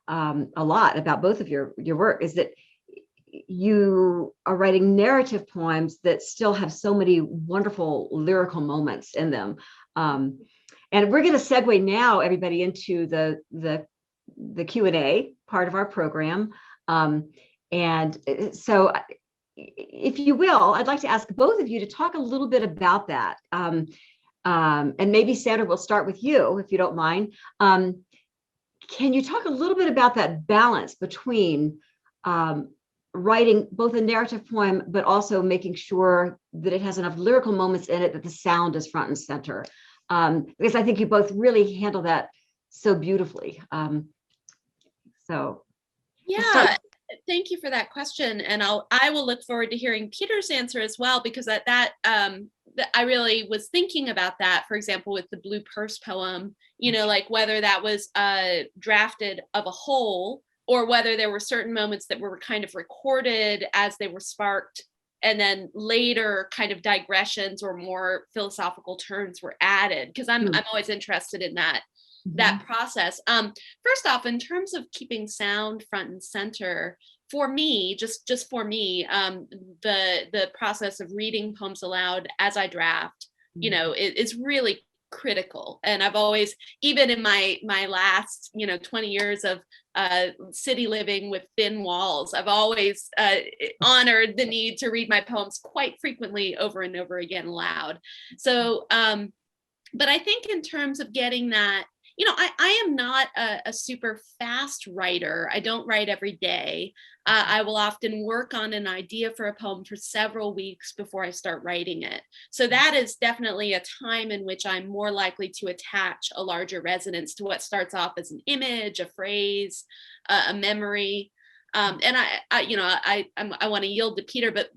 a lot about both of your work is that you are writing narrative poems that still have so many wonderful lyrical moments in them. And we're going to segue now, everybody, into the Q&A part of our program. And so, if you will, I'd like to ask both of you to talk a little bit about that. And maybe Sandra, we'll start with you, if you don't mind. Can you talk a little bit about that balance between writing both a narrative poem, but also making sure that it has enough lyrical moments in it that the sound is front and center? Because I think you both really handle that so beautifully. Yeah, thank you for that question, and I will look forward to hearing Peter's answer as well, because I really was thinking about that. For example, with the Blue Purse poem, like whether that was drafted of a whole, or whether there were certain moments that were kind of recorded as they were sparked, and then later kind of digressions or more philosophical turns were added, because I'm always interested in that process. First off, in terms of keeping sound front and center, for me, just for me, the process of reading poems aloud as I draft, is really critical. And I've always, even in my last 20 years of city living with thin walls, I've always honored the need to read my poems quite frequently over and over again aloud. So but I think in terms of getting that, I am not a super fast writer. I don't write every day. I will often work on an idea for a poem for several weeks before I start writing it. So that is definitely a time in which I'm more likely to attach a larger resonance to what starts off as an image, a phrase, a memory. And I want to yield to Peter, but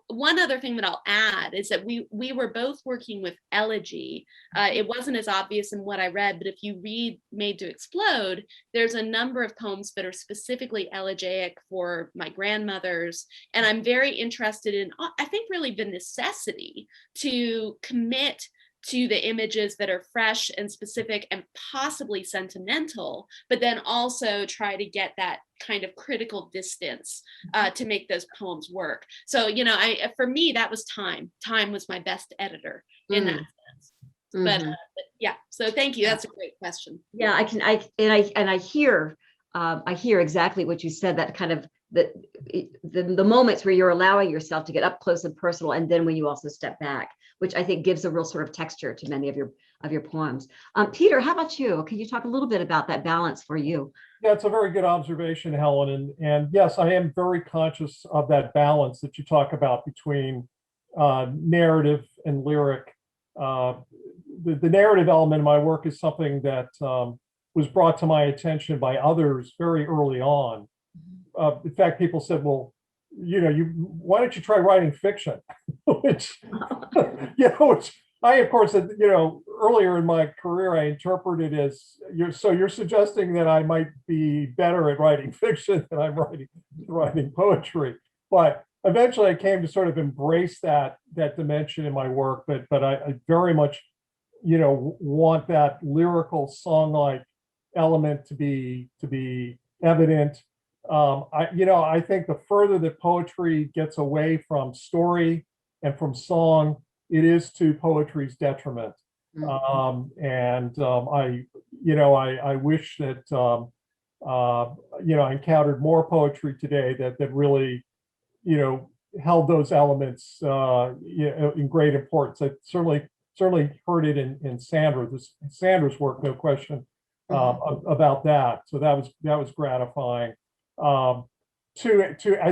one other thing that I'll add is that we were both working with elegy. It wasn't as obvious in what I read, but if you read Made to Explode, there's a number of poems that are specifically elegiac for my grandmothers. And I'm very interested in, I think, really the necessity to commit to the images that are fresh and specific and possibly sentimental, but then also try to get that kind of critical distance to make those poems work. So, for me, that was time. Time was my best editor in that sense. But yeah, so thank you. That's a great question. Yeah, I hear exactly what you said, that kind of the moments where you're allowing yourself to get up close and personal, and then when you also step back, which I think gives a real sort of texture to many of your poems. Peter, how about you? Can you talk a little bit about that balance for you? Yeah, it's a very good observation, Helen. And yes, I am very conscious of that balance that you talk about between narrative and lyric. The narrative element of my work is something that was brought to my attention by others very early on. In fact, people said, well, why don't you try writing fiction? which, which I, of course, earlier in my career, I interpreted as, you're suggesting that I might be better at writing fiction than I'm writing poetry. But eventually I came to sort of embrace that dimension in my work, but I very much, want that lyrical song-like element to be evident. I think the further that poetry gets away from story and from song, it is to poetry's detriment. I wish that I encountered more poetry today that really, held those elements in great importance. I certainly heard it in Sandra's work, no question about that. So that was gratifying. I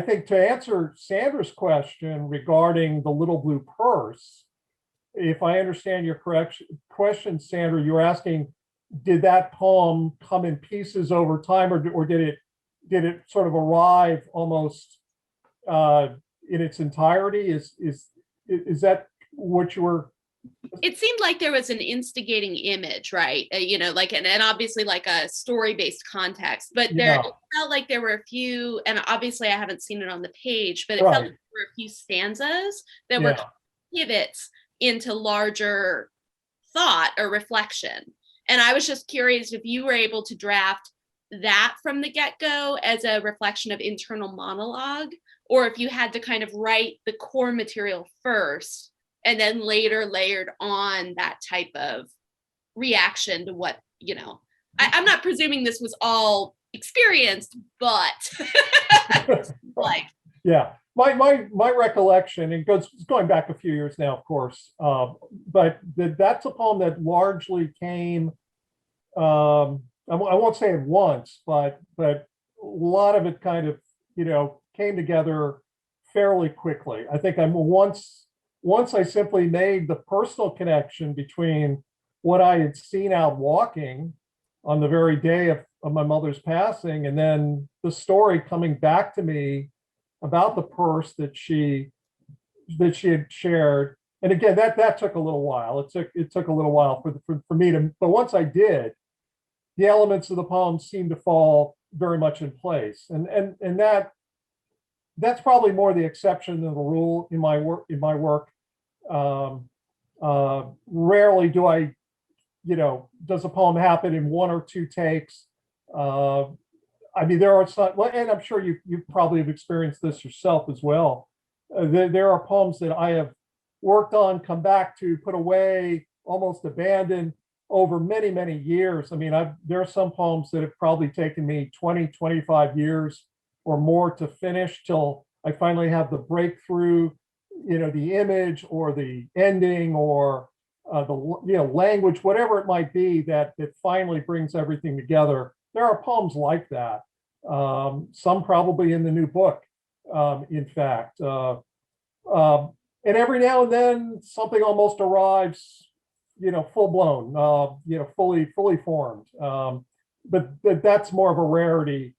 think to answer Sandra's question regarding the little blue purse, if I understand your question, Sandra, you're asking, did that poem come in pieces over time, or did it sort of arrive almost in its entirety? Is that what you were? It seemed like there was an instigating image, right? And obviously like a story-based context, but it felt like there were a few, and obviously I haven't seen it on the page, but it felt like there were a few stanzas that were pivots into larger thought or reflection. And I was just curious if you were able to draft that from the get-go as a reflection of internal monologue, or if you had to kind of write the core material first and then later layered on that type of reaction to what, I'm not presuming this was all experienced, but like. Yeah, my recollection, and it's going back a few years now, of course, but that's a poem that largely came, I won't say at once, but a lot of it kind of, came together fairly quickly. I think once I simply made the personal connection between what I had seen out walking on the very day of my mother's passing, and then the story coming back to me about the purse that she had shared. And again, that took a little while. It took a little while for me to, but once I did, the elements of the poem seemed to fall very much in place. And that's probably more the exception than the rule in my work. Rarely do I, does a poem happen in one or two takes? I mean, there are some, and I'm sure you probably have experienced this yourself as well. There are poems that I have worked on, come back to, put away, almost abandoned over many, many years. I mean, there are some poems that have probably taken me 20, 25 years or more to finish till I finally have the breakthrough, the image or the ending or language, whatever it might be, that finally brings everything together. There are poems like that. Some probably in the new book, in fact. And every now and then something almost arrives, full blown, fully formed. But that's more of a rarity.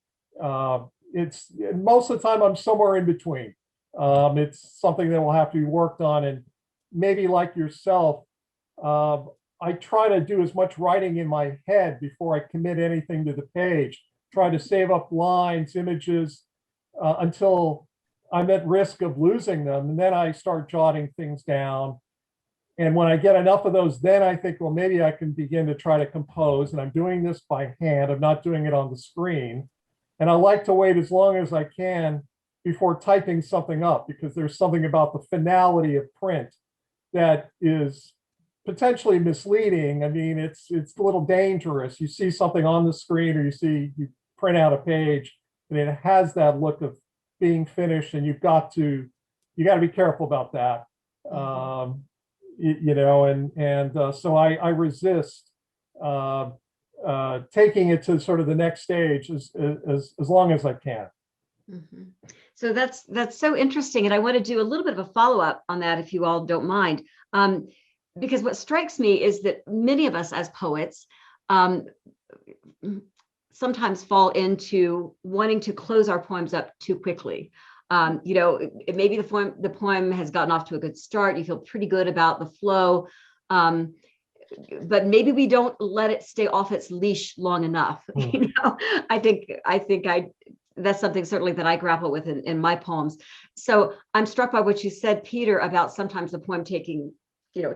It's most of the time I'm somewhere in between. It's something that will have to be worked on, and maybe like yourself, I try to do as much writing in my head before I commit anything to the page. Try to save up lines, images, until I'm at risk of losing them. And then I start jotting things down. And when I get enough of those, then I think, well, maybe I can begin to try to compose. And I'm doing this by hand. I'm not doing it on the screen. And I like to wait as long as I can before typing something up, because there's something about the finality of print that is potentially misleading. I mean, it's a little dangerous. You see something on the screen, or you print out a page, and it has that look of being finished, and you got to be careful about that. So I resist taking it to sort of the next stage as long as I can. Mm-hmm. So that's so interesting, and I want to do a little bit of a follow-up on that, if you all don't mind, because what strikes me is that many of us as poets sometimes fall into wanting to close our poems up too quickly. Maybe the poem has gotten off to a good start. You feel pretty good about the flow, but maybe we don't let it stay off its leash long enough. I think that's something certainly that I grapple with in my poems. So I'm struck by what you said, Peter, about sometimes the poem taking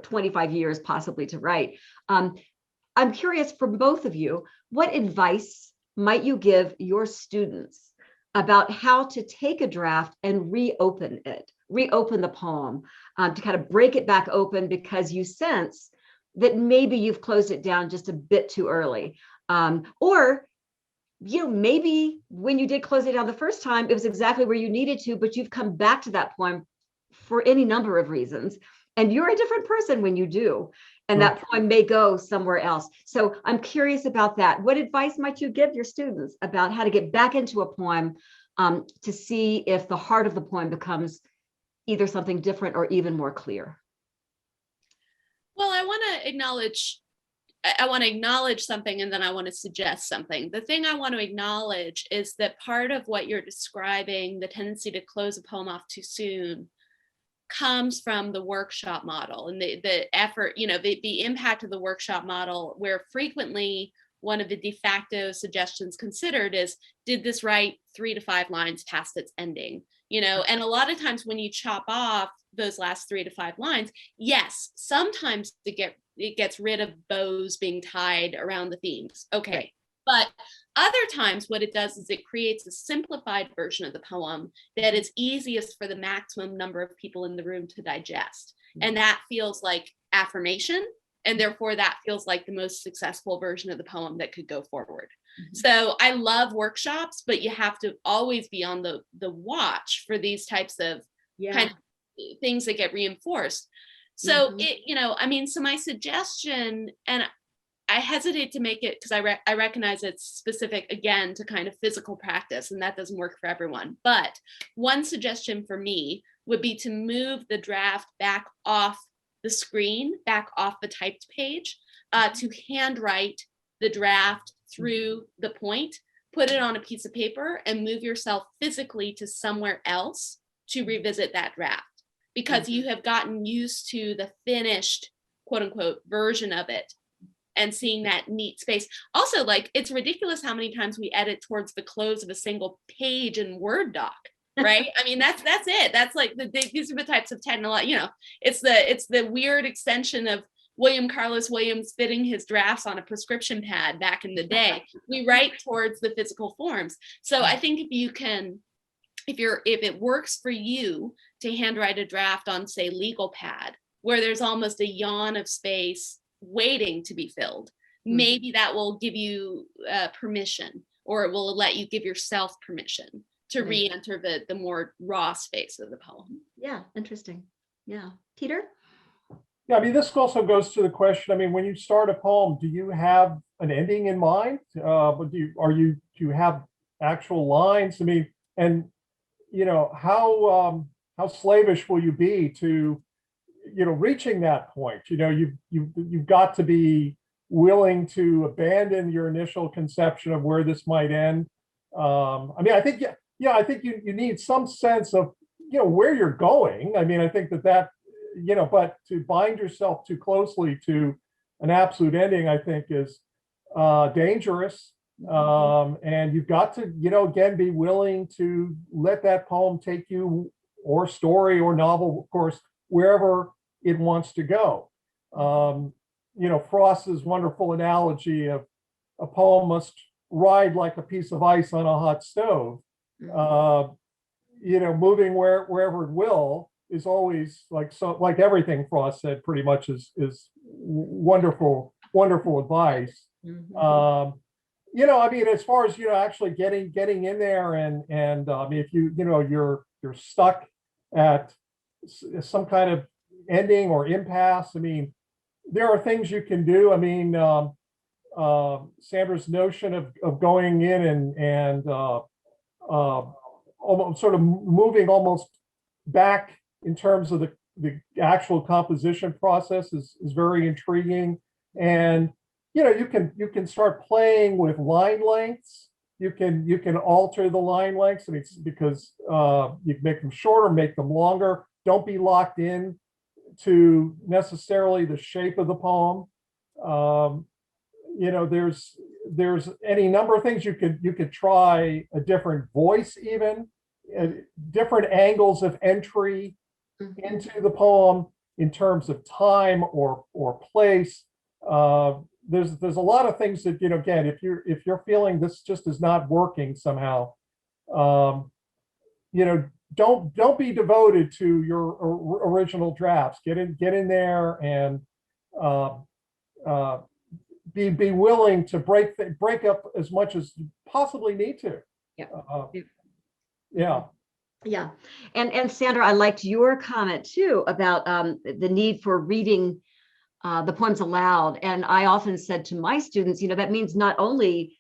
25 years possibly to write. I'm curious, for both of you, what advice might you give your students about how to take a draft and reopen the poem, to kind of break it back open, because you sense that maybe you've closed it down just a bit too early, or maybe when you did close it down the first time, it was exactly where you needed to, but you've come back to that poem for any number of reasons, and you're a different person when you do, and that poem may go somewhere else. So I'm curious about that. What advice might you give your students about how to get back into a poem, to see if the heart of the poem becomes either something different or even more clear? Well, I want to acknowledge something, and then I want to suggest something. The thing I want to acknowledge is that part of what you're describing, the tendency to close a poem off too soon, comes from the workshop model and the effort, the impact of the workshop model, where frequently one of the de facto suggestions considered is, did this write 3 to 5 lines past its ending? And a lot of times when you chop off those last 3 to 5 lines, yes, sometimes it gets rid of bows being tied around the themes. Okay. Right. But other times what it does is it creates a simplified version of the poem that is easiest for the maximum number of people in the room to digest. And that feels like affirmation. And therefore that feels like the most successful version of the poem that could go forward. Mm-hmm. So I love workshops, but you have to always be on the watch for these types of kind of things that get reinforced. So so my suggestion, and I hesitate to make it because I recognize it's specific, again, to kind of physical practice, and that doesn't work for everyone. But one suggestion for me would be to move the draft back off the screen, back off the typed page, to handwrite the draft through the point, put it on a piece of paper, and move yourself physically to somewhere else to revisit that draft, because you have gotten used to the finished, quote unquote, version of it, and seeing that neat space. Also, it's ridiculous how many times we edit towards the close of a single page in Word doc, right? I mean, that's it. That's these are the types of technology, it's the weird extension of William Carlos Williams fitting his drafts on a prescription pad back in the day. We write towards the physical forms. So I think if it works for you to handwrite a draft on, say, legal pad, where there's almost a yawn of space waiting to be filled, maybe that will give you permission, or it will let you give yourself permission to re-enter the more raw space of the poem. Yeah, interesting. Yeah. Peter? Yeah, I mean, this also goes to the question. I mean, when you start a poem, do you have an ending in mind? But do you have actual lines? I mean, and how slavish will you be to reaching that point? You've got to be willing to abandon your initial conception of where this might end. I mean, I think I think you need some sense of where you're going. I mean, I think that but to bind yourself too closely to an absolute ending, I think is dangerous. And you've got to, again, be willing to let that poem take you, or story or novel, of course, wherever it wants to go. Frost's wonderful analogy of a poem must ride like a piece of ice on a hot stove. Moving wherever it will is always like everything Frost said pretty much is wonderful advice. I mean, as far as actually getting in there and I mean, if you're stuck at some kind of ending or impasse, I mean, there are things you can do. I mean, Sandra's notion of going in and almost sort of moving almost back in terms of the actual composition process is very intriguing. And you can start playing with line lengths. You can alter the line lengths. I mean, because you make them shorter, make them longer. Don't be locked in to necessarily the shape of the poem. There's any number of things you could try. A different voice, even different angles of entry into the poem in terms of time or place. There's a lot of things that again, if you're feeling this just is not working somehow, don't be devoted to your original drafts. Get in there and be willing to break up as much as you possibly need to. Yeah. Yeah. And Sandra, I liked your comment too about the need for reading the poems aloud. And I often said to my students, that means not only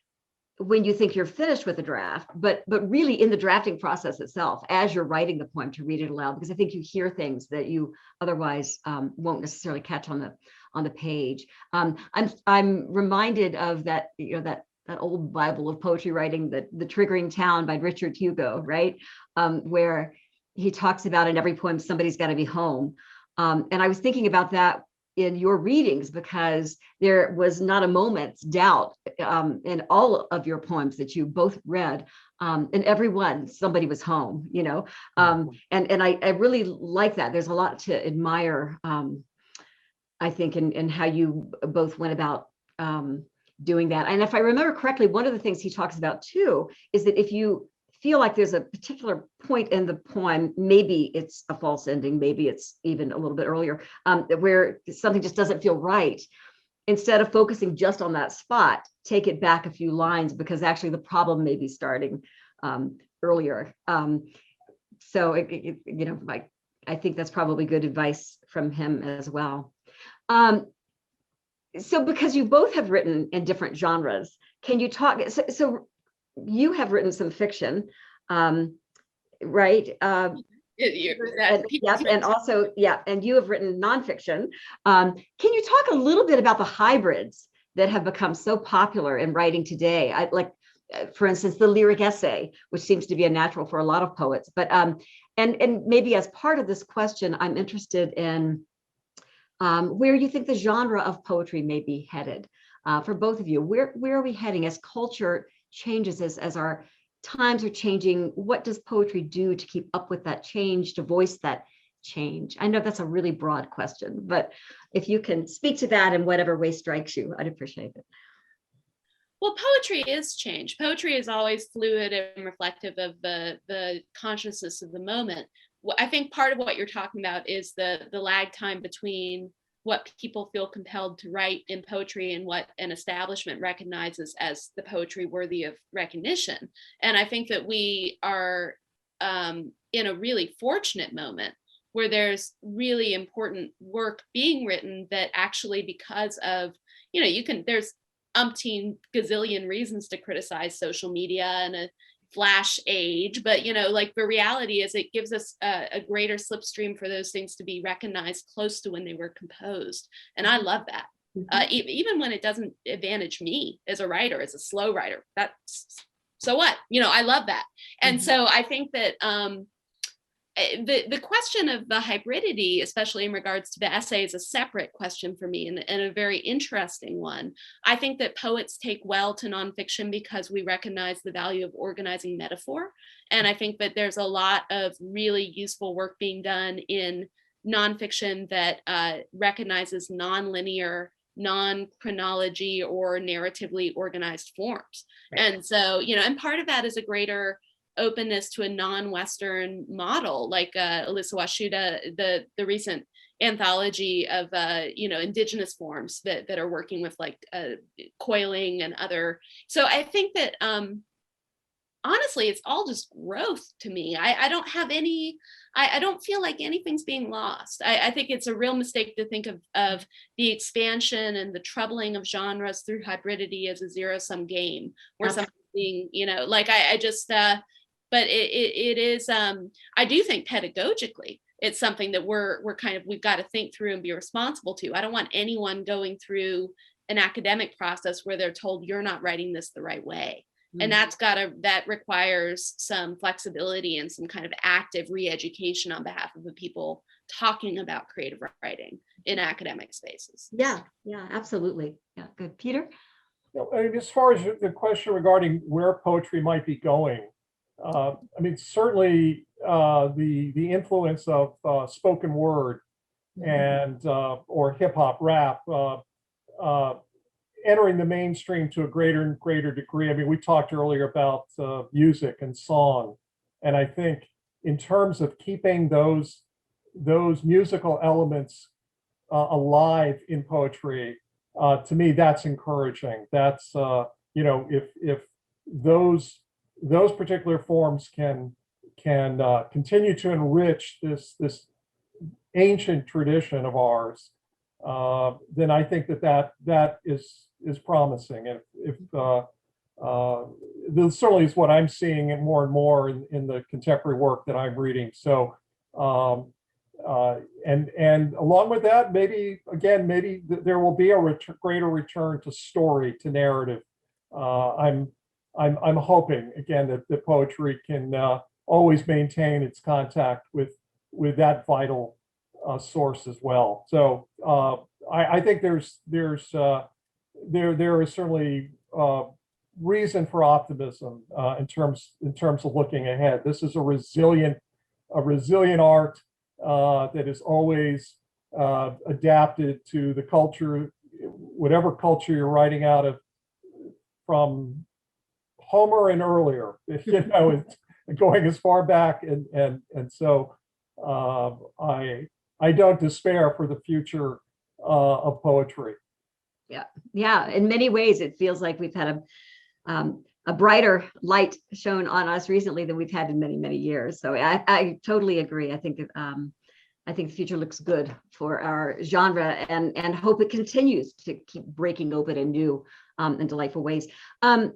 when you think you're finished with a draft, but really in the drafting process itself, as you're writing the poem, to read it aloud, because I think you hear things that you otherwise won't necessarily catch on the page. I'm reminded of that, that old Bible of poetry writing, the Triggering Town by Richard Hugo, right? Where he talks about in every poem, somebody's got to be home. And I was thinking about that in your readings, because there was not a moment's doubt in all of your poems that you both read. In every one, somebody was home, and I really like that. There's a lot to admire, I think, in how you both went about doing that. And if I remember correctly, one of the things he talks about too is that if you feel like there's a particular point in the poem, maybe it's a false ending, maybe it's even a little bit earlier, where something just doesn't feel right, instead of focusing just on that spot, take it back a few lines, because actually the problem may be starting earlier. So I think that's probably good advice from him as well. So because you both have written in different genres, can you talk, so you have written some fiction, right? And also, and you have written nonfiction. Can you talk a little bit about the hybrids that have become so popular in writing today? For instance, the lyric essay, which seems to be a natural for a lot of poets. But and maybe as part of this question, I'm interested in where you think the genre of poetry may be headed for both of you. Where are we heading as culture changes, as our times are changing? What does poetry do to keep up with that change, to voice that change? I know that's a really broad question, but if you can speak to that in whatever way strikes you, I'd appreciate it. Well, poetry is change. Poetry is always fluid and reflective of the consciousness of the moment. I think part of what you're talking about is the lag time between what people feel compelled to write in poetry and what an establishment recognizes as the poetry worthy of recognition. And I think that we are in a really fortunate moment where there's really important work being written that actually, because of, there's umpteen gazillion reasons to criticize social media and a flash age, but like the reality is it gives us a greater slipstream for those things to be recognized close to when they were composed. And I love that. Even when it doesn't advantage me as a writer, as a slow writer, that's so what, I love that. And so I think that the question of the hybridity, especially in regards to the essay, is a separate question for me, and a very interesting one. I think that poets take well to nonfiction because we recognize the value of organizing metaphor. And I think that there's a lot of really useful work being done in nonfiction that recognizes nonlinear, non-chronology or narratively organized forms. Right. And so, and part of that is a greater openness to a non-Western model, like Alyssa Washuta, the recent anthology of indigenous forms that are working with like coiling and other. So I think that honestly, it's all just growth to me. I don't have any, I don't feel like anything's being lost. I think it's a real mistake to think of the expansion and the troubling of genres through hybridity as a zero-sum game or something being, I just, but it is, I do think pedagogically, it's something that we've got to think through and be responsible to. I don't want anyone going through an academic process where they're told you're not writing this the right way. And that requires some flexibility and some kind of active re-education on behalf of the people talking about creative writing in academic spaces. Yeah, absolutely. Yeah, good. Peter? As far as the question regarding where poetry might be going, certainly the influence of spoken word and or hip hop rap entering the mainstream to a greater and greater degree. We talked earlier about music and song, and I think in terms of keeping those musical elements alive in poetry, to me, that's encouraging. That's if those particular forms can continue to enrich this ancient tradition of ours, then I think that is promising. If this certainly is what I'm seeing more and more in the contemporary work that I'm reading. So and along with that, maybe there will be a greater return to story, to narrative. I'm hoping again that the poetry can always maintain its contact with that vital source as well. So I think there is certainly reason for optimism in terms of looking ahead. This is a resilient art that is always adapted to the culture, whatever culture you're writing out of, from Homer and earlier, going as far back, and so I don't despair for the future of poetry. Yeah. In many ways, it feels like we've had a brighter light shown on us recently than we've had in many, many years. So I totally agree. I think the future looks good for our genre, and hope it continues to keep breaking open in new and delightful ways. Do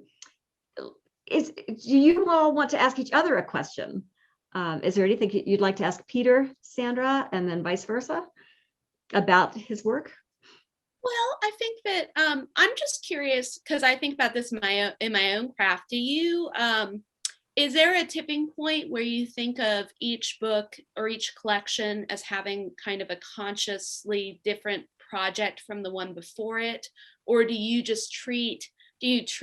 you all want to ask each other a question? Is there anything you'd like to ask Peter, Sandra, and then vice versa about his work? Well, I think that I'm just curious, because I think about this in my own craft. Do you, is there a tipping point where you think of each book or each collection as having kind of a consciously different project from the one before it? Or do you just treat each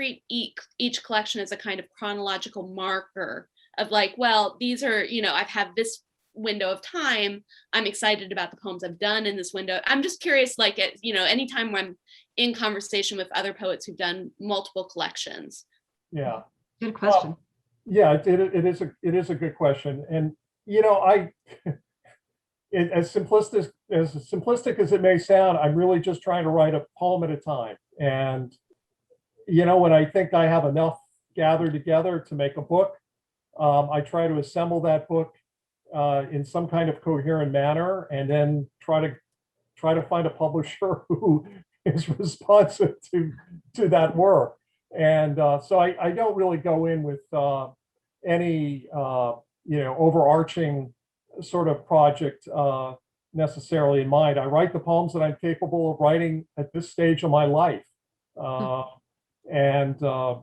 collection as a kind of chronological marker of like, well, these are, I've had this window of time, I'm excited about the poems I've done in this window. I'm just curious, like, anytime when I'm in conversation with other poets who've done multiple collections. Yeah, good question. It is a good question, and as simplistic as it may sound, I'm really just trying to write a poem at a time. And when I think I have enough gathered together to make a book, I try to assemble that book in some kind of coherent manner, and then try to find a publisher who is responsive to that work. And so I don't really go in with any overarching sort of project necessarily in mind. I write the poems that I'm capable of writing at this stage of my life, and I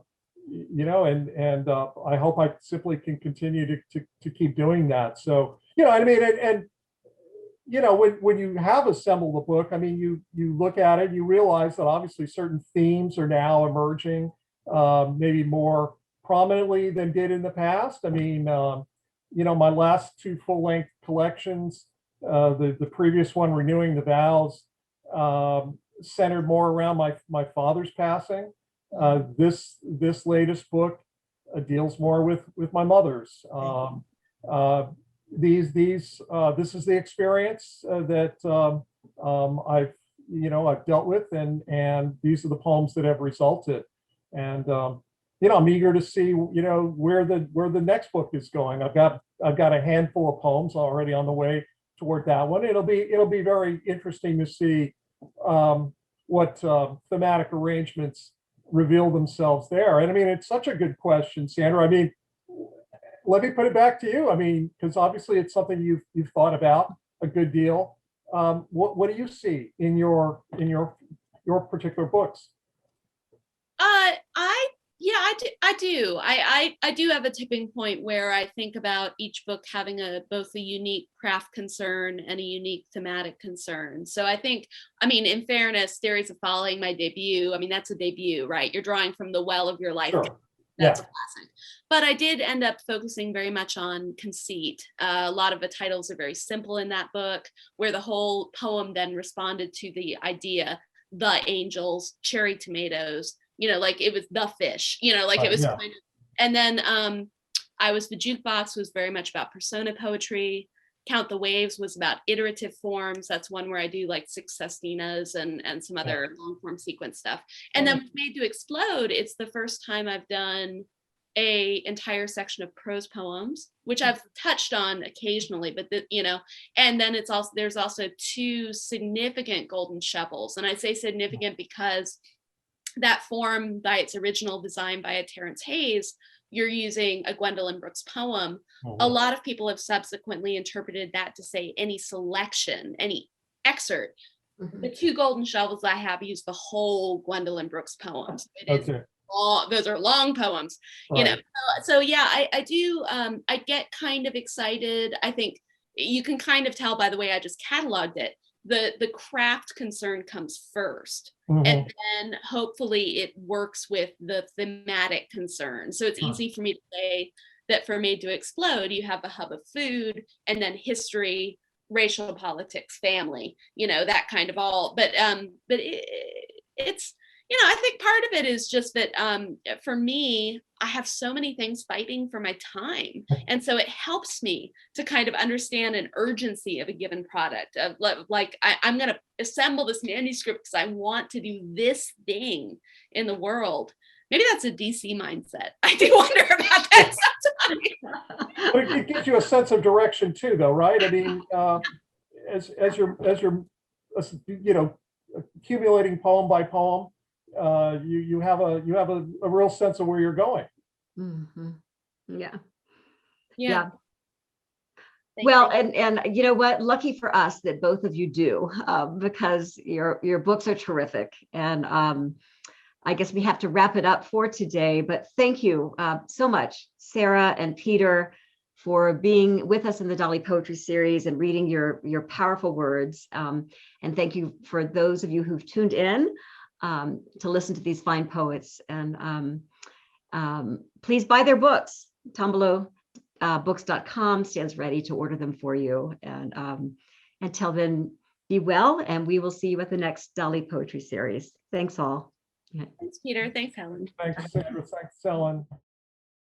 hope I simply can continue to keep doing that. So I mean, and when you have assembled a book, I mean, you look at it, you realize that obviously certain themes are now emerging, maybe more prominently than did in the past. I mean, my last two full-length collections, the previous one, Renewing the Vows, centered more around my father's passing. This latest book deals more with my mother's. This is the experience that I've dealt with, and these are the poems that have resulted. And I'm eager to see where the next book is going. I've got a handful of poems already on the way toward that one. It'll be very interesting to see what thematic arrangements reveal themselves there. And I mean, it's such a good question, Sandra. I mean, let me put it back to you. I mean, because obviously it's something you've thought about a good deal. What do you see in your particular books? I do have a tipping point where I think about each book having both a unique craft concern and a unique thematic concern. So I think, I mean, in fairness, Theories of Falling, my debut, I mean, that's a debut, right? You're drawing from the well of your life. Sure. That's a classic. But I did end up focusing very much on conceit. A lot of the titles are very simple in that book, where the whole poem then responded to the idea, the angels, cherry tomatoes, like it was the fish, like it was kind of, and then I Was the Jukebox was very much about persona poetry. Count the Waves was about iterative forms. That's one where I do like 6 sestinas and some other long form sequence stuff. And then Made to Explode, it's the first time I've done a entire section of prose poems, which I've touched on occasionally, but and then there's also 2 significant golden shovels. And I say significant because that form, by its original design by a Terrence Hayes, you're using a Gwendolyn Brooks poem. A lot of people have subsequently interpreted that to say any selection, any excerpt. The 2 golden shovels I have use the whole Gwendolyn Brooks poem. So it is long, those are long poems, right. So yeah, I do, I get kind of excited. I think you can kind of tell by the way I just cataloged it. The craft concern comes first, and then hopefully it works with the thematic concern. So it's easy for me to say that for Made to Explode, you have a hub of food, and then history, racial politics, family, that kind of all. But it's, I think part of it is just that for me, I have so many things fighting for my time. And so it helps me to kind of understand an urgency of a given product, of like, I'm going to assemble this manuscript because I want to do this thing in the world. Maybe that's a DC mindset. I do wonder about that sometimes. But it gives you a sense of direction too, though, right? I mean, as you're accumulating poem by poem, you have a real sense of where you're going. Yeah. Well, and you know what? Lucky for us that both of you do, because your books are terrific. And I guess we have to wrap it up for today. But thank you so much, Sarah and Peter, for being with us in the Dalí Poetry Series and reading your powerful words. And thank you for those of you who've tuned in to listen to these fine poets. And please buy their books. Books.com stands ready to order them for you. And until then, be well, and we will see you at the next Dalí Poetry Series. Thanks all. Thanks, Peter. Thanks, Helen. Thanks, Sandra. Thanks, Helen.